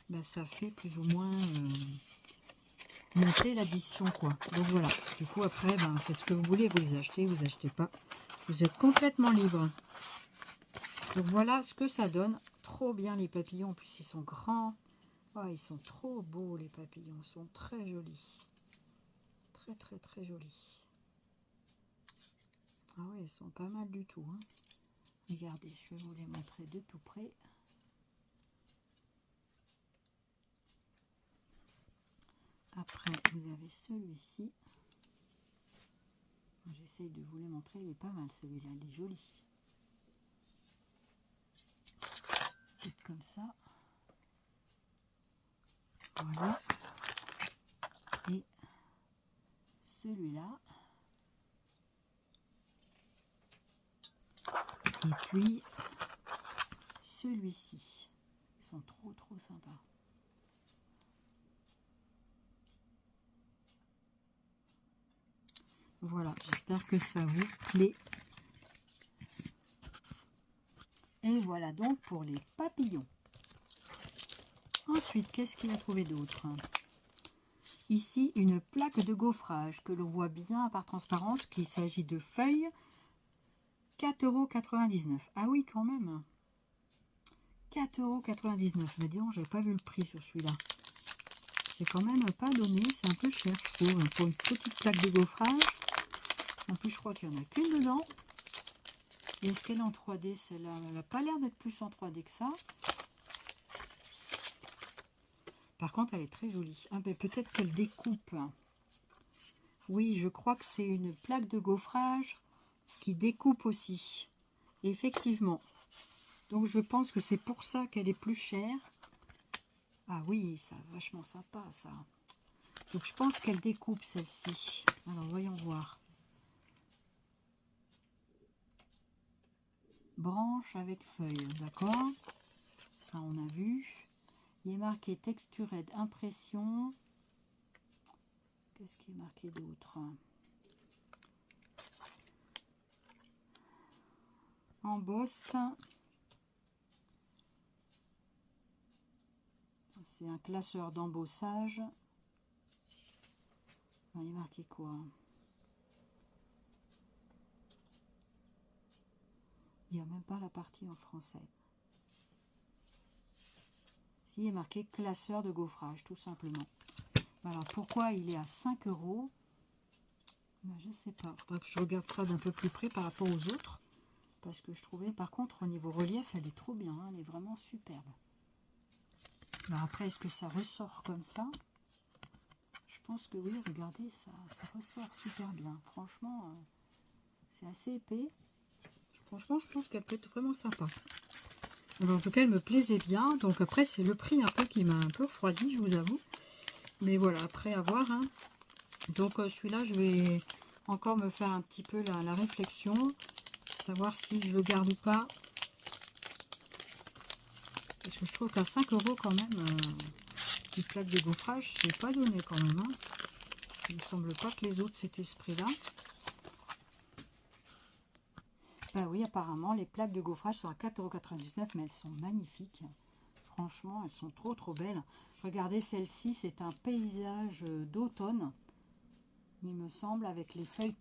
ben, ça fait plus ou moins monter l'addition, quoi. Donc voilà. Du coup, après, ben, faites ce que vous voulez. Vous les achetez, vous achetez pas. Vous êtes complètement libre. Donc voilà ce que ça donne. Trop bien les papillons. En plus, ils sont grands. Oh, ils sont trop beaux, les papillons. Ils sont très jolis. Très, très, très jolis. Ah oui, ils sont pas mal du tout. Hein. Regardez, je vais vous les montrer de tout près. Après, vous avez celui-ci. J'essaye de vous les montrer. Il est pas mal, celui-là. Il est joli. comme ça. Voilà. Et celui-là. Et puis celui-ci. Ils sont trop sympas. Voilà, j'espère que ça vous plaît. Et voilà donc pour les papillons. Ensuite, qu'est-ce qu'il a trouvé d'autre? Ici, une plaque de gaufrage que l'on voit bien par transparence qu'il s'agit de feuilles. 4,99 €. Ah oui, quand même. 4,99 €. Mais disons, j'avais pas vu le prix sur celui-là. C'est quand même pas donné. C'est un peu cher, je trouve, pour une petite plaque de gaufrage. En plus, je crois qu'il n'y en a qu'une dedans. Et est-ce qu'elle est en 3D, celle-là? Elle n'a pas l'air d'être plus en 3D que ça. Par contre, elle est très jolie. Ah ben, peut-être qu'elle découpe. Oui, je crois que c'est une plaque de gaufrage qui découpe aussi. Effectivement. Donc, je pense que c'est pour ça qu'elle est plus chère. Ah oui, ça vachement sympa, ça. Donc, je pense qu'elle découpe, celle-ci. Alors, voyons voir. Branche avec feuilles, d'accord. Ça, on a vu. Il est marqué textured impression. Qu'est-ce qui est marqué d'autre? Embosse. C'est un classeur d'embossage. Il est marqué quoi? Il n'y a même pas la partie en français. Si, il est marqué classeur de gaufrage, tout simplement. Alors, pourquoi il est à 5 €? Ben, je ne sais pas. Il faudrait que je regarde ça d'un peu plus près par rapport aux autres. Parce que je trouvais, par contre, au niveau relief, elle est trop bien. Hein, elle est vraiment superbe. Alors après, est-ce que ça ressort comme ça? Je pense que oui, regardez, ça ressort super bien. Franchement, c'est assez épais. Franchement, je pense qu'elle peut être vraiment sympa. Alors, en tout cas, elle me plaisait bien. Donc après, c'est le prix un peu qui m'a un peu refroidi, je vous avoue. Mais voilà, après à voir. Hein. Donc celui-là, je vais encore me faire un petit peu la réflexion. Savoir si je le garde ou pas. Parce que je trouve qu'à 5 € quand même, une plaque de gaufrage, c'est pas donné quand même. Hein. Il ne me semble pas que les autres c'était ce prix-là. Ben oui, apparemment, les plaques de gaufrage sont à 4,99 €, mais elles sont magnifiques. Franchement, elles sont trop belles. Regardez, celle-ci, c'est un paysage d'automne, il me semble, avec les feuilles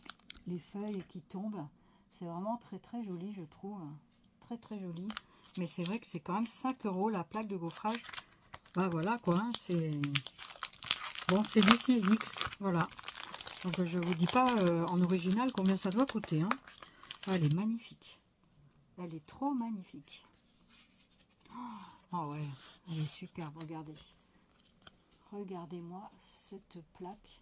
qui tombent. C'est vraiment très joli, je trouve. Très joli. Mais c'est vrai que c'est quand même 5 € la plaque de gaufrage. Ben voilà quoi, hein, c'est... Bon, c'est du 6X, voilà. Donc je vous dis pas en original combien ça doit coûter. Hein. Elle est magnifique. Elle est trop magnifique. Oh ouais, elle est superbe, regardez. Regardez-moi cette plaque.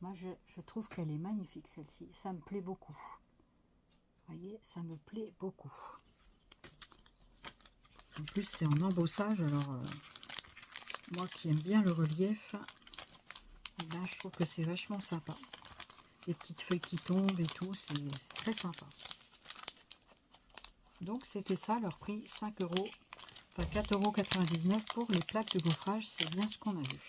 Moi, je trouve qu'elle est magnifique, celle-ci. Ça me plaît beaucoup. Vous voyez, ça me plaît beaucoup. En plus, c'est en embossage. Alors, moi qui aime bien le relief, là, je trouve que c'est vachement sympa. Les petites feuilles qui tombent et tout, c'est très sympa. Donc, c'était ça, leur prix, 5 €. Enfin, 4,99 € pour les plaques de gaufrage. C'est bien ce qu'on a vu.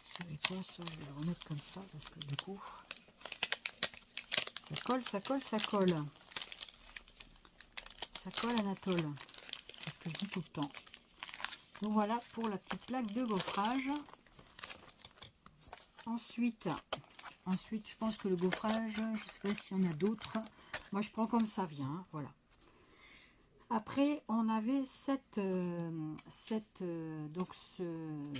Vous savez quoi, ça, je vais le remettre comme ça, parce que du coup, ça colle. Ça colle, Anatole. C'est ce que je dis tout le temps. Donc voilà pour la petite plaque de gaufrage. Ensuite, je pense que le gaufrage, je ne sais pas s'il y en a d'autres. Moi, je prends comme ça vient, hein, voilà. Après, on avait donc ce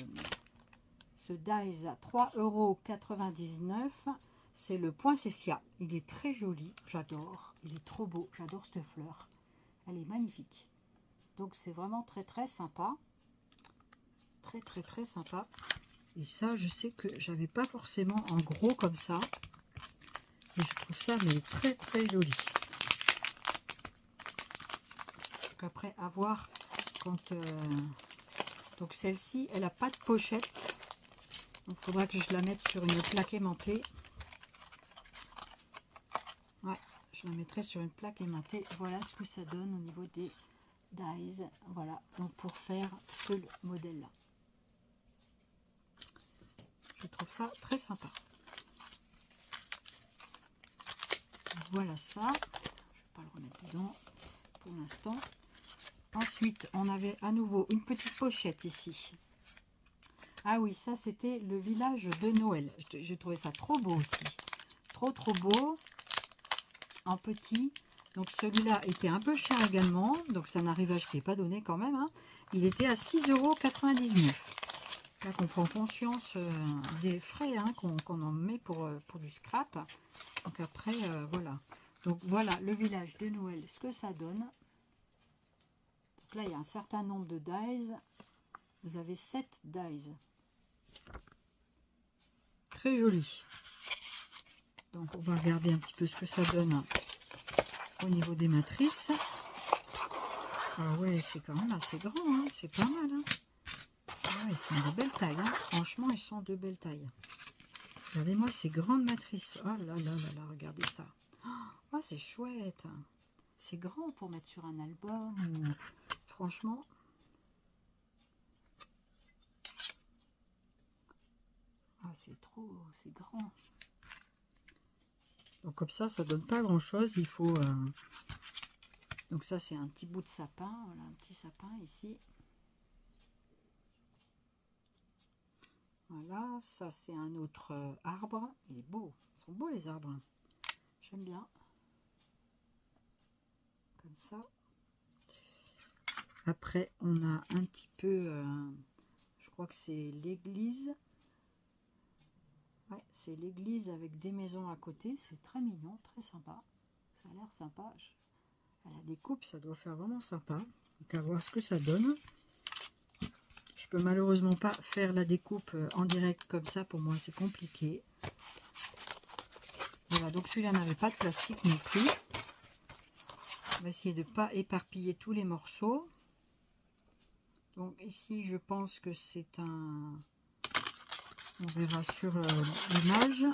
dies à 3,99 €. C'est le poinsettia. Il est très joli, j'adore. Il est trop beau, j'adore cette fleur. Elle est magnifique. Donc c'est vraiment très sympa. Très sympa. Et ça, je sais que j'avais pas forcément en gros comme ça. Mais je trouve ça mais très joli. Donc après, à voir quand... Donc celle-ci, elle n'a pas de pochette. Donc il faudra que je la mette sur une plaque aimantée. Ouais, je la mettrai sur une plaque aimantée. Voilà ce que ça donne au niveau des dies. Voilà, donc pour faire ce modèle-là. Je trouve ça très sympa. Voilà ça. Je ne vais pas le remettre dedans pour l'instant. Ensuite, on avait à nouveau une petite pochette ici. Ah oui, ça c'était le village de Noël. J'ai trouvé ça trop beau aussi. Trop beau. En petit. Donc celui-là était un peu cher également. Donc c'est un arrivage qui n'est pas donné quand même. Hein. Il était à 6,99 €. Là qu'on prend conscience des frais hein, qu'on en met pour du scrap. Donc après, voilà. Donc voilà le village de Noël, ce que ça donne. Donc là, il y a un certain nombre de dies. Vous avez 7 dies. Très joli. Donc on va regarder un petit peu ce que ça donne au niveau des matrices. Ah ouais, c'est quand même assez grand, hein. C'est pas mal. Hein. Ah ouais, ils sont de belles tailles. Hein. Franchement, ils sont de belles tailles. Regardez-moi ces grandes matrices. Oh là là là là, regardez ça. Oh, c'est chouette. C'est grand pour mettre sur un album. Franchement. Ah, c'est grand. Donc comme ça donne pas grand chose. Il faut... Donc ça, c'est un petit bout de sapin. Voilà, un petit sapin ici. Voilà, ça c'est un autre arbre. Il est beau. Ils sont beaux les arbres. J'aime bien. Comme ça. Après, on a un petit peu... je crois que c'est l'église. Ouais, c'est l'église avec des maisons à côté. C'est très mignon, très sympa. Ça a l'air sympa. À la découpe, ça doit faire vraiment sympa. Donc à voir ce que ça donne. Je peux malheureusement pas faire la découpe en direct comme ça. Pour moi, c'est compliqué. Voilà, donc celui-là n'avait pas de plastique non plus. On va essayer de ne pas éparpiller tous les morceaux. Donc ici, je pense que c'est un... On verra sur l'image.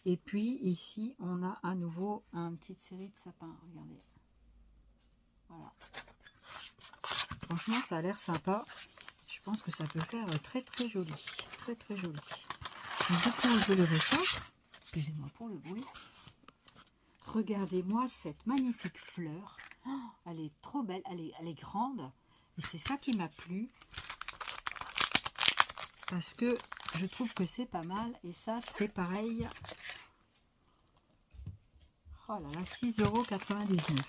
Et puis ici, on a à nouveau une petite série de sapins. Regardez. Voilà. Franchement, ça a l'air sympa. Je pense que ça peut faire très joli. Très joli. Du coup, je le ressors. Excusez-moi pour le bruit. Regardez-moi cette magnifique fleur. Oh, elle est trop belle. Elle est grande. Et c'est ça qui m'a plu. Parce que je trouve que c'est pas mal. Et ça, c'est pareil. Oh là là, 6,99 €.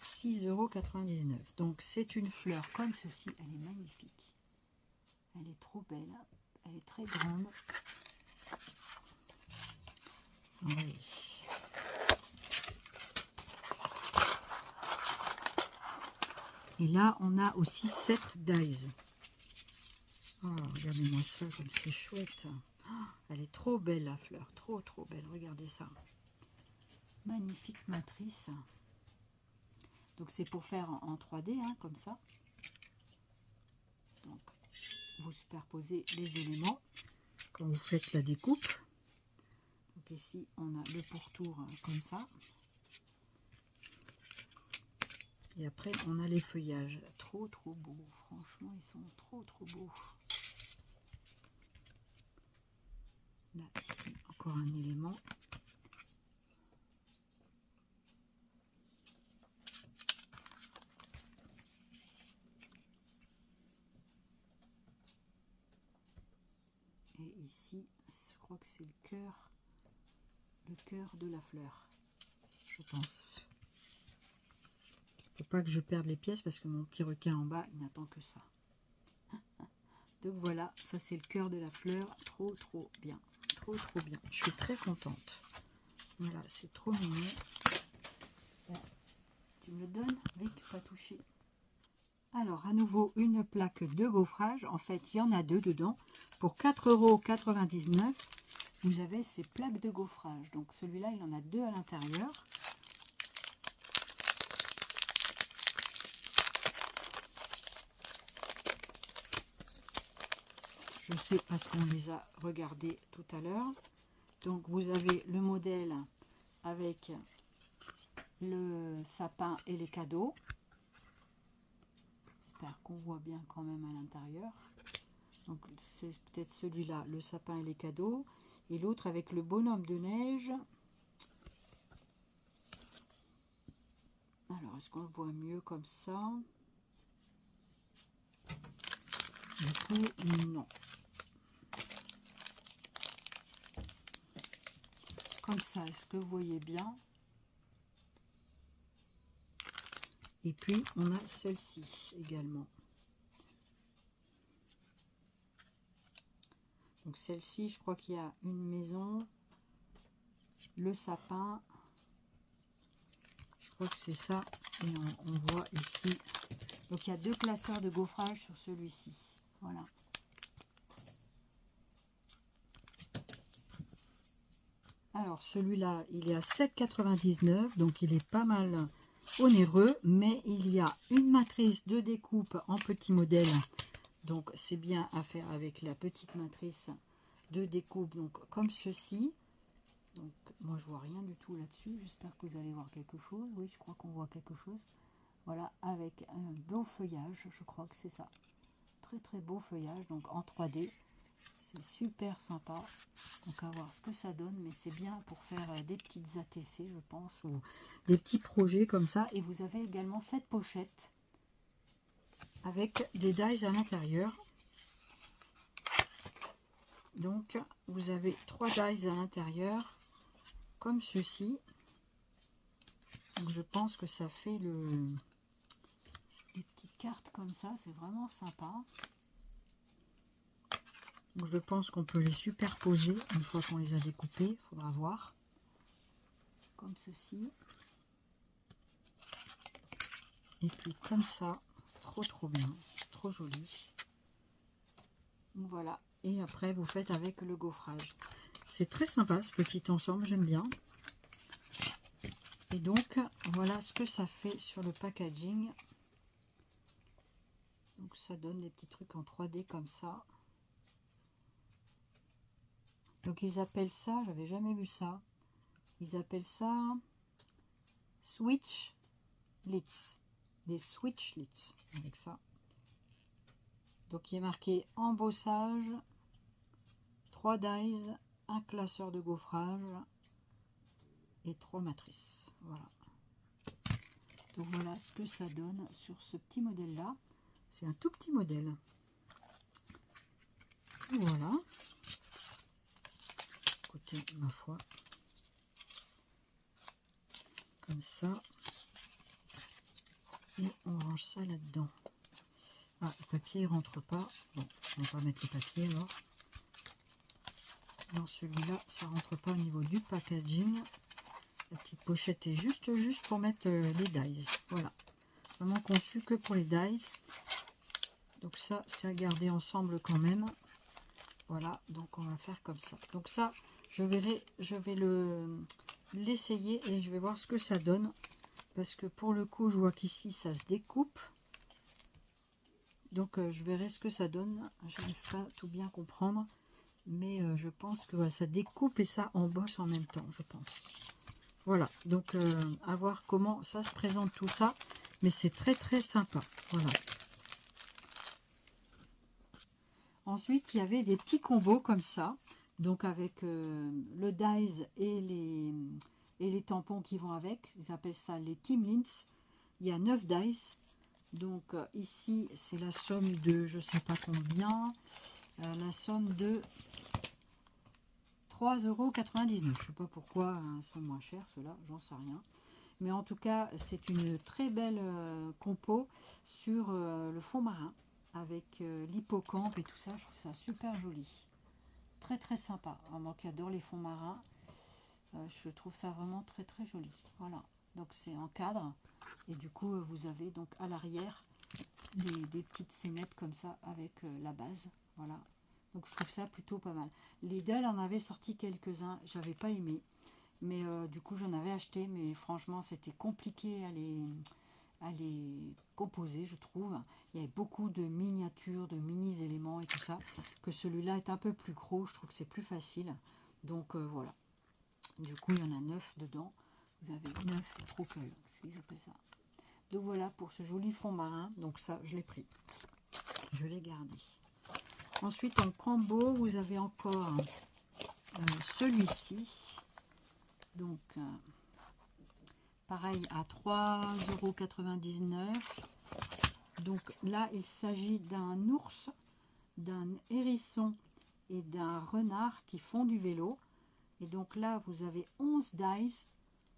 6,99 €. Donc, c'est une fleur comme ceci. Elle est magnifique. Elle est trop belle. Elle est très grande. Oui. Et là, on a aussi 7 dies. Oh, regardez-moi ça, comme c'est chouette. Oh, elle est trop belle, la fleur. Trop belle. Regardez ça. Magnifique matrice. Donc, c'est pour faire en 3D, hein, comme ça. Donc, vous superposez les éléments quand vous faites la découpe. Donc, ici, on a le pourtour comme ça. Et après, on a les feuillages. Trop beaux. Franchement, ils sont trop beaux. Là, ici, encore un élément. Et ici, je crois que c'est le cœur de la fleur. Je pense. Faut pas que je perde les pièces parce que mon petit requin en bas, il n'attend que ça. Donc voilà, ça c'est le cœur de la fleur. Trop bien. Trop bien. Je suis très contente. Voilà, c'est trop mignon. Bon, tu me le donnes? Vite, pas toucher. Alors, à nouveau, une plaque de gaufrage. En fait, il y en a deux dedans. Pour 4,99 €, vous avez ces plaques de gaufrage. Donc, celui-là, il en a deux à l'intérieur. Je sais parce qu'on les a regardés tout à l'heure. Donc vous avez le modèle avec le sapin et les cadeaux. J'espère qu'on voit bien quand même à l'intérieur. Donc c'est peut-être celui-là, le sapin et les cadeaux. Et l'autre avec le bonhomme de neige. Alors, est-ce qu'on le voit mieux comme ça? Du coup, non. Comme ça, est-ce que vous voyez bien? Et puis, on a celle-ci également. Donc celle-ci, je crois qu'il y a une maison, le sapin, je crois que c'est ça, et on voit ici. Donc il y a 2 classeurs de gaufrage sur celui-ci. Voilà. Alors celui-là, il est à 7,99 €, donc il est pas mal onéreux, mais il y a une matrice de découpe en petit modèle. Donc c'est bien à faire avec la petite matrice de découpe, donc comme ceci. Donc moi je vois rien du tout là-dessus, j'espère que vous allez voir quelque chose. Oui, je crois qu'on voit quelque chose. Voilà, avec un beau feuillage, je crois que c'est ça. Très très beau feuillage, donc en 3D. C'est super sympa. Donc à voir ce que ça donne, mais c'est bien pour faire des petites ATC, je pense, ou des petits projets comme ça. Et vous avez également cette pochette avec des dies à l'intérieur. Donc vous avez 3 dies à l'intérieur, comme ceci. Donc je pense que ça fait des petites cartes comme ça, c'est vraiment sympa. Donc je pense qu'on peut les superposer une fois qu'on les a découpés, il faudra voir. Comme ceci. Et puis comme ça, c'est trop bien, trop joli. Donc voilà, et après vous faites avec le gaufrage. C'est très sympa ce petit ensemble, j'aime bien. Et donc voilà ce que ça fait sur le packaging. Donc ça donne des petits trucs en 3D comme ça. Donc ils appellent ça, j'avais jamais vu ça, ils appellent ça switch lids, des switch lids avec ça. Donc il est marqué embossage, 3 dies, un classeur de gaufrage et 3 matrices. Voilà. Donc voilà ce que ça donne sur ce petit modèle là. C'est un tout petit modèle. Voilà. Écoutez, ma foi. Comme ça. Et on range ça là-dedans. Ah, le papier ne rentre pas. Bon, on va pas mettre le papier alors. Dans celui-là, ça rentre pas au niveau du packaging. La petite pochette est juste pour mettre les dies. Voilà. Vraiment conçu que pour les dies. Donc ça, c'est à garder ensemble quand même. Voilà, donc on va faire comme ça. Donc ça, je vais l'essayer et je vais voir ce que ça donne. Parce que pour le coup, je vois qu'ici, ça se découpe. Donc je verrai ce que ça donne. Je n'arrive pas à tout bien comprendre. Mais je pense que voilà, ça découpe et ça embosse en même temps, je pense. Voilà, donc à voir comment ça se présente tout ça. Mais c'est très sympa. Voilà. Ensuite, il y avait des petits combos comme ça. Donc avec le dies et les tampons qui vont avec. Ils appellent ça les Team Lints. Il y a 9 dies. Donc ici, c'est la somme de je ne sais pas combien. La somme de 3,99 €. Je ne sais pas pourquoi ils sont moins chers, ceux-là, j'en sais rien. Mais en tout cas, c'est une très belle compo sur le fond marin. Avec l'hippocampe et tout ça, je trouve ça super joli. Très sympa. Moi qui adore les fonds marins, je trouve ça vraiment très joli. Voilà. Donc c'est en cadre. Et du coup, vous avez donc à l'arrière des petites scénettes comme ça avec la base. Voilà. Donc je trouve ça plutôt pas mal. Lidl en avait sorti quelques-uns, j'avais pas aimé. Mais du coup j'en avais acheté, mais franchement c'était compliqué à les composer, je trouve. Il y avait beaucoup de miniatures, de mini-éléments et tout ça, que celui-là est un peu plus gros, je trouve que c'est plus facile. Donc voilà. Du coup, il y en a 9 dedans. Vous avez 9 troqueuils, c'est ce qu'ils appellent ça. Donc voilà pour ce joli fond marin. Donc ça, je l'ai pris. Je l'ai gardé. Ensuite, en combo, vous avez encore celui-ci. Donc, pareil, à 3,99 €. Donc là, il s'agit d'un ours, d'un hérisson et d'un renard qui font du vélo. Et donc là, vous avez 11 dice.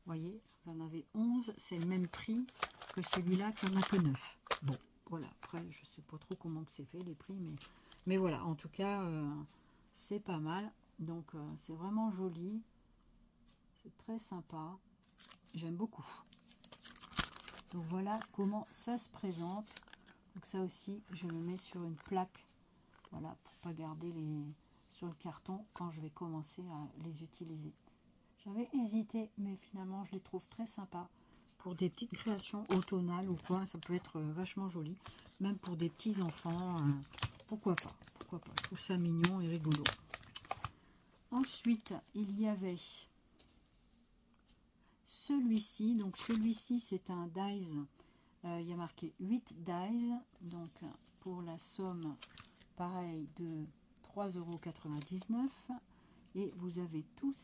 Vous voyez, vous en avez 11. C'est le même prix que celui-là qui en a que 9. Bon, voilà. Après, je ne sais pas trop comment que c'est fait les prix. Mais voilà, en tout cas, c'est pas mal. Donc, c'est vraiment joli. C'est très sympa. J'aime beaucoup. Donc, voilà comment ça se présente. Donc, ça aussi, je le mets sur une plaque. Voilà, pour pas garder sur le carton quand je vais commencer à les utiliser. J'avais hésité, mais finalement, je les trouve très sympas. Pour des petites créations automnales ou quoi, ça peut être vachement joli. Même pour des petits enfants, pourquoi pas. Pourquoi pas. Je trouve ça mignon et rigolo. Ensuite, il y avait celui-ci. Donc celui-ci, c'est un dies. Il y a marqué 8 dies. Donc pour la somme, pareil, de 3,99 €. Et vous avez toute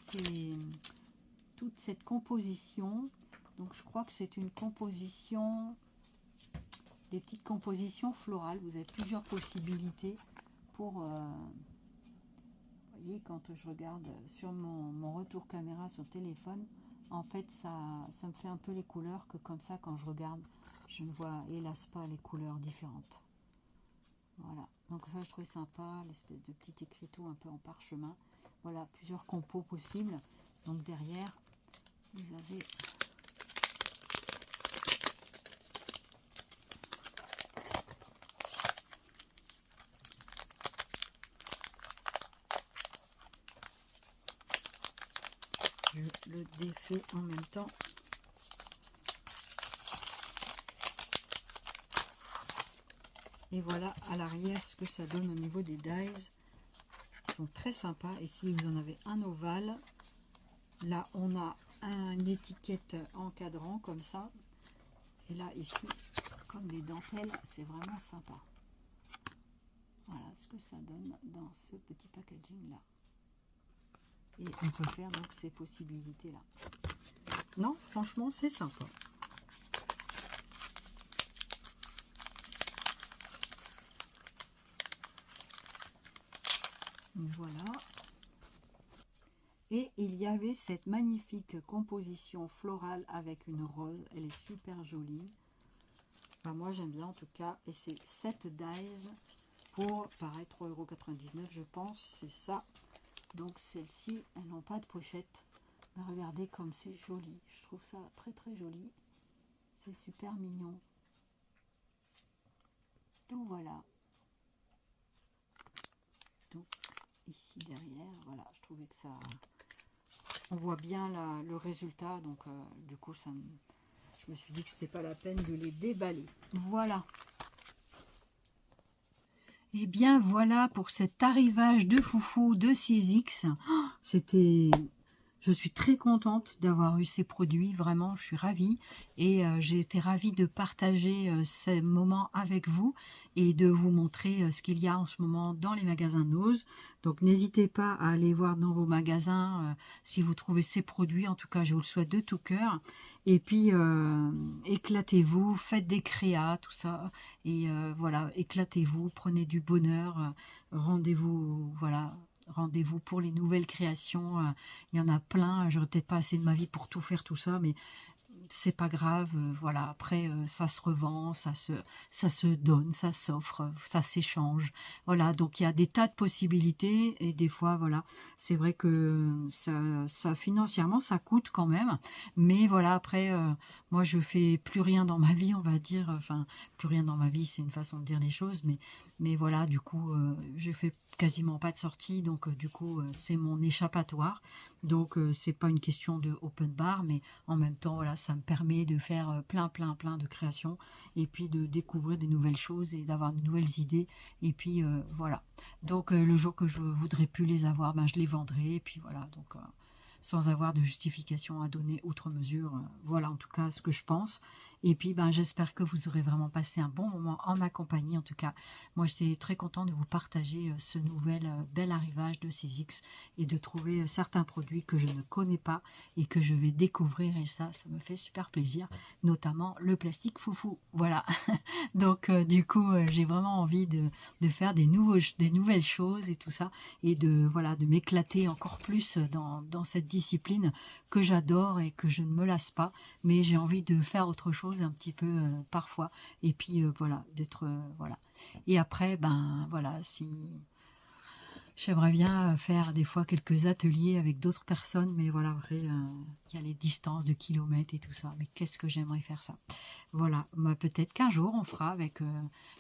cette composition. Donc je crois que c'est une composition, des petites compositions florales. Vous avez plusieurs possibilités pour... vous voyez, quand je regarde sur mon retour caméra sur téléphone, en fait, ça me fait un peu les couleurs que comme ça, quand je regarde, je ne vois hélas pas les couleurs différentes. Voilà, donc ça, je trouvais sympa, l'espèce de petit écriteau un peu en parchemin. Voilà, plusieurs compos possibles. Donc derrière, vous avez... Je le défais en même temps. Et voilà à l'arrière ce que ça donne au niveau des dies. Ils sont très sympas. Ici, vous en avez un ovale. Là, on a une étiquette encadrant comme ça. Et là, ici, comme des dentelles, c'est vraiment sympa. Voilà ce que ça donne dans ce petit packaging là. Et on peut faire donc ces possibilités là. Non, franchement, c'est sympa. Voilà. Et il y avait cette magnifique composition florale avec une rose. Elle est super jolie. Enfin, moi, j'aime bien en tout cas. Et c'est 7 dies pour, pareil, 3,99 € je pense. C'est ça. Donc, celles-ci, elles n'ont pas de pochette. Mais regardez comme c'est joli. Je trouve ça très très joli. C'est super mignon. Donc, voilà. Donc, ici derrière, voilà, je trouvais que ça... On voit bien le résultat, donc du coup, je me suis dit que c'était pas la peine de les déballer. Voilà. Et bien voilà pour cet arrivage de foufou de 6X. Oh, c'était... Je suis très contente d'avoir eu ces produits, vraiment, je suis ravie. Et j'ai été ravie de partager ces moments avec vous et de vous montrer ce qu'il y a en ce moment dans les magasins Nose. Donc n'hésitez pas à aller voir dans vos magasins si vous trouvez ces produits. En tout cas, je vous le souhaite de tout cœur. Et puis, éclatez-vous, faites des créas, tout ça. Et voilà, éclatez-vous, prenez du bonheur, rendez-vous, voilà... Rendez-vous pour les nouvelles créations. Il y en a plein. J'aurais peut-être pas assez de ma vie pour tout faire tout ça, mais c'est pas grave. Voilà. Après, ça se revend, ça se donne, ça s'offre, ça s'échange. Voilà. Donc il y a des tas de possibilités et des fois, voilà, c'est vrai que ça financièrement, ça coûte quand même. Mais voilà. Après, moi, je fais plus rien dans ma vie, on va dire. Enfin, plus rien dans ma vie, c'est une façon de dire les choses, mais voilà. Du coup, je fais quasiment pas de sortie, donc du coup c'est mon échappatoire. Donc c'est pas une question de open bar, mais en même temps voilà, ça me permet de faire plein de créations et puis de découvrir des nouvelles choses et d'avoir de nouvelles idées. Et puis voilà. Donc le jour que je voudrais plus les avoir, ben je les vendrai et puis voilà. Donc sans avoir de justification à donner outre mesure. Voilà en tout cas ce que je pense. Et puis ben, j'espère que vous aurez vraiment passé un bon moment en ma compagnie. En tout cas, moi j'étais très content de vous partager ce bel arrivage de CISX et de trouver certains produits que je ne connais pas et que je vais découvrir. Et ça me fait super plaisir, notamment le plastique foufou. Voilà, donc du coup j'ai vraiment envie de faire des nouvelles choses et tout ça, et de m'éclater encore plus dans cette discipline que j'adore et que je ne me lasse pas, mais j'ai envie de faire autre chose un petit peu parfois, et puis voilà, d'être voilà. Et après ben voilà, si j'aimerais bien faire des fois quelques ateliers avec d'autres personnes, mais voilà, après il y a les distances de kilomètres et tout ça, mais qu'est-ce que j'aimerais faire ça. Voilà, bah, peut-être qu'un jour on fera avec,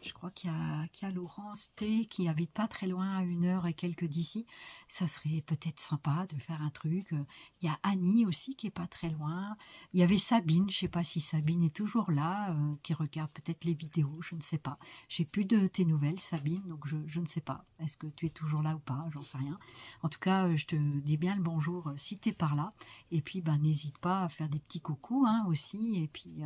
je crois qu'il y a Laurence T qui habite pas très loin, à 1 heure et quelques d'ici. Ça serait peut-être sympa de faire un truc. Il y a Annie aussi qui est pas très loin. Il y avait Sabine, je sais pas si Sabine est toujours là, qui regarde peut-être les vidéos, je ne sais pas. J'ai plus de tes nouvelles, Sabine, donc je ne sais pas. Est-ce que tu es toujours là ou pas? J'en sais rien. En tout cas, je te dis bien le bonjour si tu es par là. Et puis, ben, n'hésite pas à faire des petits coucous hein, aussi. Et puis,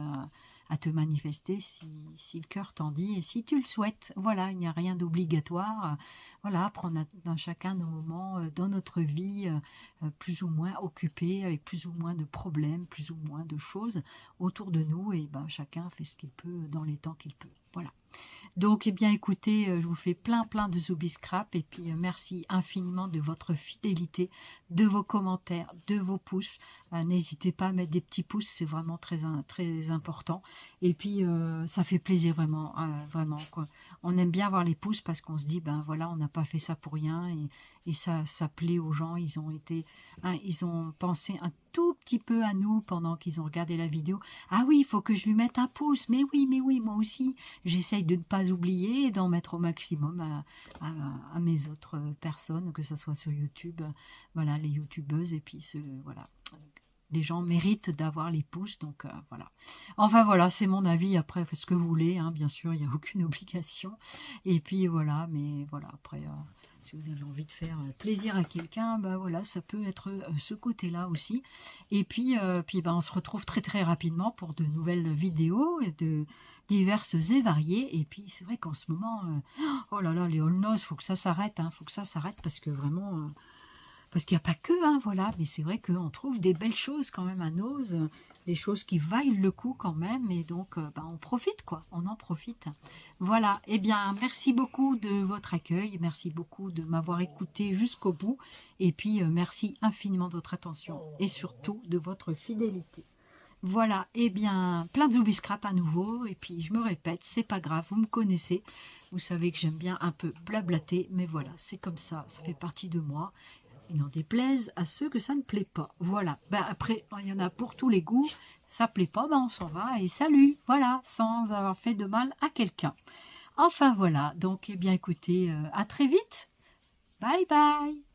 à te manifester si le cœur t'en dit et si tu le souhaites. Voilà, il n'y a rien d'obligatoire. Voilà, prendre chacun nos moments dans notre vie plus ou moins occupés, avec plus ou moins de problèmes, plus ou moins de choses autour de nous, et ben, chacun fait ce qu'il peut dans les temps qu'il peut. Voilà. Donc, eh bien, écoutez, je vous fais plein de zoubi scrap, et puis merci infiniment de votre fidélité, de vos commentaires, de vos pouces. N'hésitez pas à mettre des petits pouces, c'est vraiment très important. Et puis, ça fait plaisir vraiment, vraiment, quoi. On aime bien voir les pouces parce qu'on se dit, ben voilà, on n'a pas fait ça pour rien, et ça plaît aux gens. Ils ont pensé un tout petit peu à nous pendant qu'ils ont regardé la vidéo. Ah oui, il faut que je lui mette un pouce. Mais oui, moi aussi. J'essaye de ne pas oublier et d'en mettre au maximum à mes autres personnes, que ce soit sur YouTube, voilà, les youtubeuses, et puis voilà. Les gens méritent d'avoir les pouces, donc voilà. Enfin voilà, c'est mon avis, après faites ce que vous voulez, hein, bien sûr, il n'y a aucune obligation. Et puis voilà, mais voilà, après, si vous avez envie de faire plaisir à quelqu'un, bah voilà, ça peut être ce côté-là aussi. Et puis, ben, on se retrouve très rapidement pour de nouvelles vidéos, de diverses et variées. Et puis c'est vrai qu'en ce moment, oh là là, les all-noz, faut que ça s'arrête, hein, faut que ça s'arrête, parce que vraiment... parce qu'il n'y a pas que, hein, voilà, mais c'est vrai qu'on trouve des belles choses quand même à Noz, des choses qui valent le coup quand même, et donc ben, on profite, quoi, on en profite. Voilà, eh bien, merci beaucoup de votre accueil, merci beaucoup de m'avoir écouté jusqu'au bout, et puis merci infiniment de votre attention, et surtout de votre fidélité. Voilà, eh bien, plein de zoubi scrap à nouveau, et puis je me répète, c'est pas grave, vous me connaissez, vous savez que j'aime bien un peu blablater, mais voilà, c'est comme ça fait partie de moi. Il n'en déplaise à ceux que ça ne plaît pas. Voilà. Ben après, il y en a pour tous les goûts. Ça plaît pas, ben on s'en va et salut. Voilà, sans avoir fait de mal à quelqu'un. Enfin voilà. Donc, eh bien, écoutez, à très vite. Bye bye.